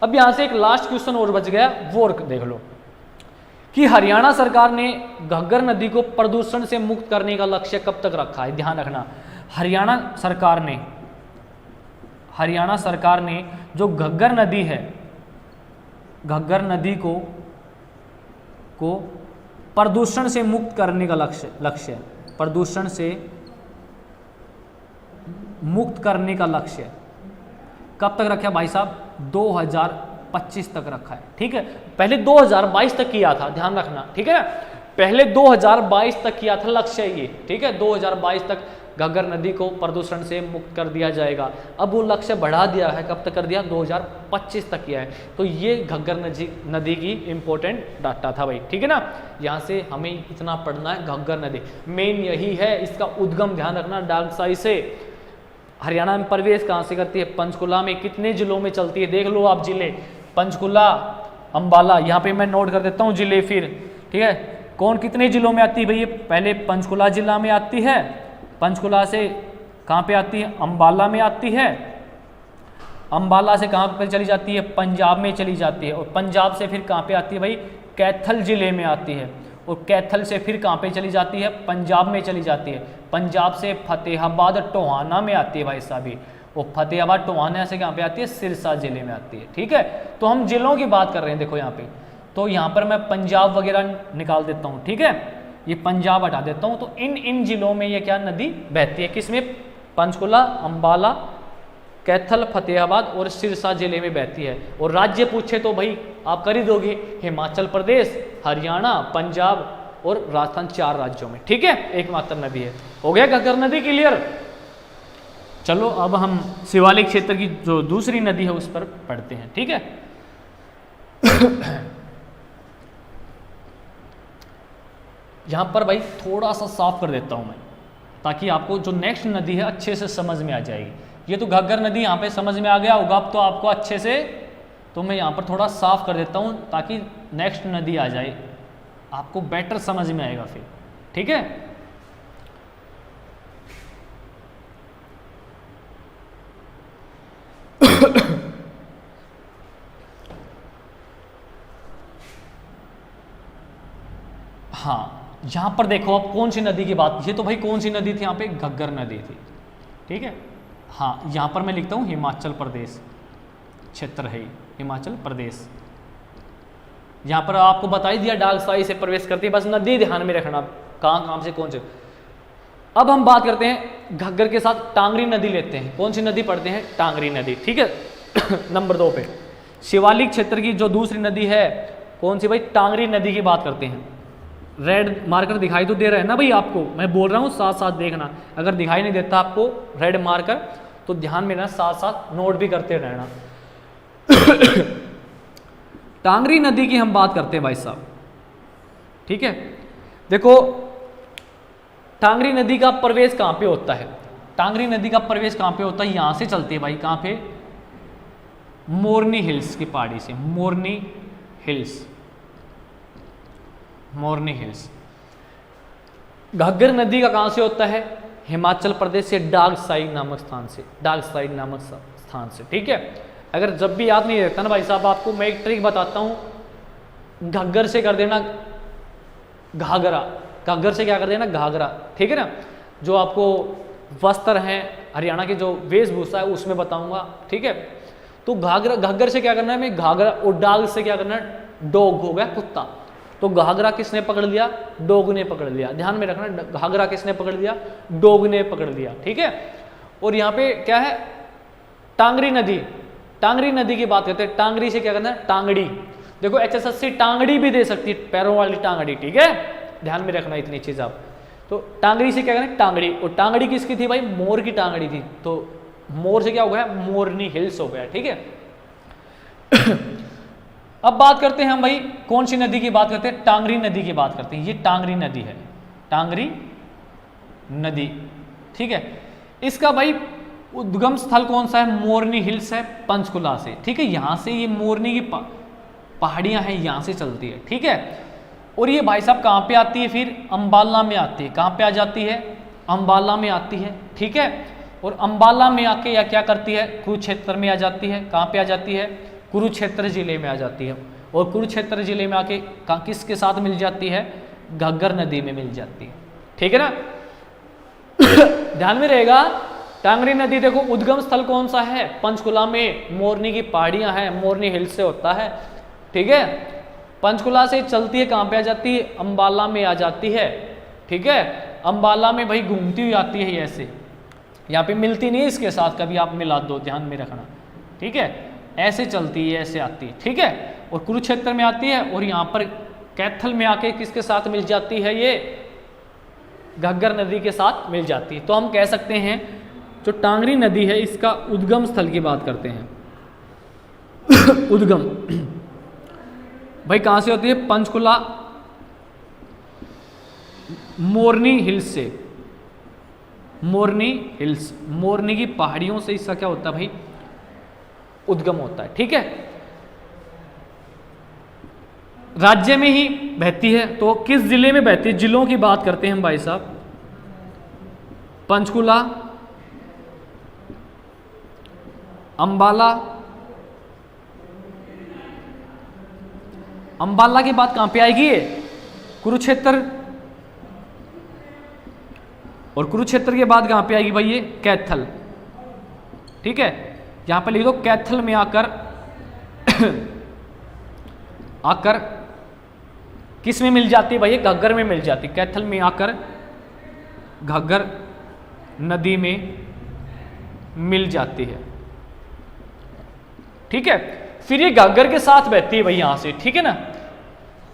[SPEAKER 3] अब यहां से एक लास्ट क्वेश्चन और बच गया, वो देख लो कि हरियाणा सरकार ने घग्गर नदी को प्रदूषण से मुक्त करने का लक्ष्य कब तक रखा है। ध्यान रखना, हरियाणा सरकार ने जो घग्गर नदी है, घग्गर नदी को प्रदूषण से मुक्त करने का लक्ष्य प्रदूषण से मुक्त करने का लक्ष्य कब तक रखा भाई साहब, 2025 तक रखा है, ठीक है। पहले 2022 तक किया था, ध्यान रखना, ठीक है। पहले 2022 तक किया था लक्ष्य ये, ठीक है। 2022 तक घग्गर नदी को प्रदूषण से मुक्त कर दिया जाएगा। अब वो लक्ष्य बढ़ा दिया है, कब तक कर दिया, 2025 तक किया है। तो ये घग्गर नदी की इंपॉर्टेंट डाटा था भाई, ठीक है ना। यहाँ से हमें इतना पढ़ना है, घग्गर नदी मेन यही है। इसका उद्गम ध्यान रखना, डागसाई से। हरियाणा में प्रवेश कहाँ से करती है, पंचकुला में। कितने जिलों में चलती है, देख लो आप जिले, पंचकुला, अंबाला। यहाँ पे मैं नोट कर देता हूँ जिले फिर, ठीक है। कौन कितने जिलों में आती है भाई, पहले पंचकुला जिला में आती है, पंचकुला से कहाँ पे आती है, अंबाला में आती है। अंबाला से कहाँ पे चली जाती है, पंजाब में चली जाती है। और पंजाब से फिर कहाँ पे आती है भाई, कैथल जिले में आती है। और कैथल से फिर कहाँ पे चली जाती है, पंजाब में चली जाती है। पंजाब से फतेहाबाद टोहाना में आती है भाई साहब। और फतेहाबाद टोहाना से कहाँ पे आती है, सिरसा जिले में आती है, ठीक है। तो हम जिलों की बात कर रहे हैं, देखो यहाँ पे तो यहाँ पर मैं पंजाब वगैरह निकाल देता हूँ, ठीक है, ये पंजाब हटा देता हूँ। तो इन जिलों में ये क्या नदी बहती है, किसमें, पंचकुला, अंबाला, कैथल, फतेहाबाद और सिरसा जिले में बहती है। और राज्य पूछे तो भाई आप कर ही दोगे, हिमाचल प्रदेश, हरियाणा, पंजाब और राजस्थान, 4 राज्यों में, ठीक है, एकमात्र नदी है। हो गया घग्गर नदी क्लियर। चलो अब हम शिवालिक क्षेत्र की जो दूसरी नदी है उस पर पढ़ते हैं, ठीक है। यहां पर भाई थोड़ा सा साफ कर देता हूं मैं, ताकि आपको जो नेक्स्ट नदी है अच्छे से समझ में आ जाएगी। ये तो घग्गर नदी यहाँ पे समझ में आ गया होगा अब तो आपको अच्छे से, तो मैं यहाँ पर थोड़ा साफ कर देता हूँ ताकि नेक्स्ट नदी आ जाए, आपको बेटर समझ में आएगा फिर, ठीक है। हाँ, यहां पर देखो आप कौन सी नदी की बात, ये तो भाई कौन सी नदी थी यहाँ पे, घग्गर नदी थी, ठीक है। हाँ, यहाँ पर मैं लिखता हूँ हिमाचल प्रदेश क्षेत्र है, हिमाचल प्रदेश। यहाँ पर आपको बता ही दिया डागसाई से प्रवेश करती है, बस नदी ध्यान में रखना कहाँ से कौन से। अब हम बात करते हैं घग्गर के साथ टांगरी नदी लेते हैं। कौन सी नदी पढ़ते हैं, टांगरी नदी, ठीक है। नंबर 2 पे शिवालिक क्षेत्र की जो दूसरी नदी है कौन सी भाई, टांगरी नदी की बात करते हैं। रेड मार्कर दिखाई तो दे रहा है ना भाई आपको, मैं बोल रहा हूँ साथ साथ देखना, अगर दिखाई नहीं देता आपको रेड मार्कर तो ध्यान में ना साथ साथ नोट भी करते रहना। टांगरी नदी की हम बात करते हैं भाई साहब, ठीक है। देखो टांगरी नदी का प्रवेश कहाँ पे होता है, टांगरी नदी का प्रवेश कहाँ पे होता है, यहां से चलती है भाई, कहाँ पे, मोरनी हिल्स की पहाड़ी से, मोरनी हिल्स, मोरनी हिल्स। घग्गर नदी का कहां से होता है, हिमाचल प्रदेश से, डागसाई नामक स्थान से, डागसाई नामक स्थान से, ठीक है। अगर जब भी याद नहीं रहता ना भाई साहब, आपको मैं एक ट्रिक बताता हूं, घग्गर से कर देना घाघरा, घग्गर से क्या कर देना घाघरा, ठीक है ना। जो आपको वस्त्र हैं हरियाणा की जो वेशभूषा है उसमें बताऊंगा, ठीक है। तो घाघरा, घग्गर से क्या करना है, मैं घाघरा, और डाग से क्या करना है, डॉग हो गया कुत्ता। तो घाघरा किसने पकड़ लिया, डॉग ने पकड़ लिया, ध्यान में रखना, घाघरा किसने पकड़ लिया, डॉग ने पकड़ लिया, ठीक है। और यहाँ पे क्या है, टांगरी नदी, टांगरी नदी की बात करते हैं। टांगरी से क्या करना है, टांगड़ी, देखो HSSC टांगड़ी भी दे सकती है, पैरों वाली टांगड़ी, ठीक है, ध्यान में रखना इतनी चीज आप। तो टांगड़ी से क्या करना है, टांगड़ी, और टांगड़ी किसकी थी भाई, मोर की टांगड़ी थी, तो मोर से क्या हो गया, मोरनी हिल्स हो गया, ठीक है। अब बात करते हैं हम भाई कौन सी नदी की बात करते हैं, टांगरी नदी की बात करते हैं। ये टांगरी नदी है, टांगरी नदी, ठीक है। इसका भाई उद्गम स्थल कौन सा है, मोरनी हिल्स है, पंचकुला से, ठीक है। यहां से ये मोरनी की पहाड़ियां हैं, यहां से चलती है, ठीक है। और ये भाई साहब कहां पे आती है, फिर अंबाला में आती है। कहां पे आ जाती है, अंबाला में आती है, ठीक है। और अंबाला में आके या क्या करती है, कुरुक्षेत्र में आ जाती है। कहां पे आ जाती है, कुरुक्षेत्र जिले में आ जाती है। और कुरुक्षेत्र जिले में आके किसके साथ मिल जाती है, घग्गर नदी में मिल जाती है, ठीक है ना। ध्यान में रहेगा, टांगरी नदी देखो उद्गम स्थल कौन सा है, पंचकुला में, मोरनी की पहाड़ियां हैं, मोरनी हिल्स से होता है, ठीक है। पंचकुला से चलती है, कहां पे आ जाती है, अंबाला में आ जाती है, ठीक है। अंबाला में भाई घूमती हुई आती है, ऐसे यहाँ पे मिलती नहीं है इसके साथ, कभी आप मिला दो, ध्यान में रखना, ठीक है। ऐसे चलती है, ऐसे आती है, ठीक है। और कुरुक्षेत्र में आती है, और यहाँ पर कैथल में आके किसके साथ मिल जाती है, ये घग्गर नदी के साथ मिल जाती है। तो हम कह सकते हैं जो टांगरी नदी है इसका उद्गम स्थल की बात करते हैं। उद्गम भाई कहां से होती है, पंचकुला, मोरनी हिल्स से, मोरनी हिल्स, मोरनी की पहाड़ियों से इसका क्या होता है भाई, उद्गम होता है, ठीक है। राज्य में ही बहती है, तो किस जिले में बहती है, जिलों की बात करते हैं हम भाई साहब। पंचकुला, अंबाला, अंबाला की बात कहां पे आएगी, ये कुरुक्षेत्र, और कुरुक्षेत्र के बाद कहां पे आएगी भाई, ये कैथल, ठीक है। यहां पर लिख दो कैथल में आकर किस में मिल जाती है भाई? घग्गर में मिल जाती है, कैथल में आकर घग्गर नदी में मिल जाती है। ठीक है, फिर ये घग्गर के साथ बहती है भाई यहां से, ठीक है ना।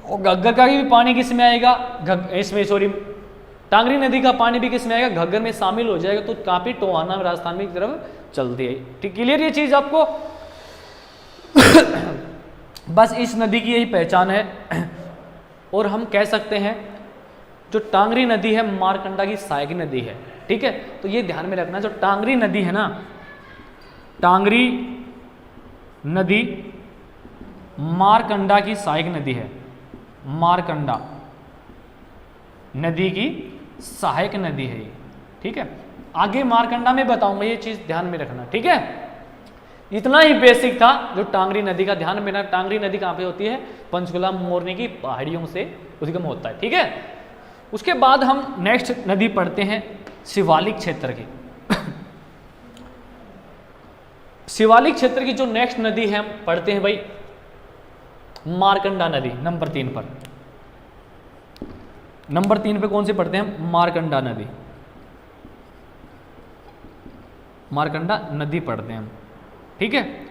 [SPEAKER 3] और घग्गर का भी पानी किस में आएगा? इसमें सॉरी टांगरी नदी का पानी भी किस में आएगा? घग्गर में शामिल हो जाएगा। तो काफी टोहाना राजस्थान में की तरफ चलती है। ठीक, क्लियर ये चीज आपको? बस इस नदी की यही पहचान है। और हम कह सकते हैं जो टांगरी नदी है मारकंडा की सहायक नदी है। ठीक है, तो ये ध्यान में रखना, जो टांगरी नदी है ना, टांगरी नदी मारकंडा की सहायक नदी है। मारकंडा नदी की सहायक नदी है ये। ठीक है, आगे मारकंडा में बताऊंगा, ये चीज ध्यान में रखना। ठीक है, इतना ही बेसिक था जो टांगरी नदी का ध्यान में। टांगरी नदी कहां पे होती है? पंचकुला मोरनी की पहाड़ियों से उद्गम होता है। ठीक है, उसके बाद हम नेक्स्ट नदी पढ़ते हैं शिवालिक क्षेत्र की। शिवालिक क्षेत्र की जो नेक्स्ट नदी है हम पढ़ते हैं भाई मारकंडा नदी। नंबर 3 पर, नंबर 3 पे कौन सी पढ़ते हैं हम? मारकंडा नदी। मारकंडा नदी पढ़ते हैं हम। ठीक है,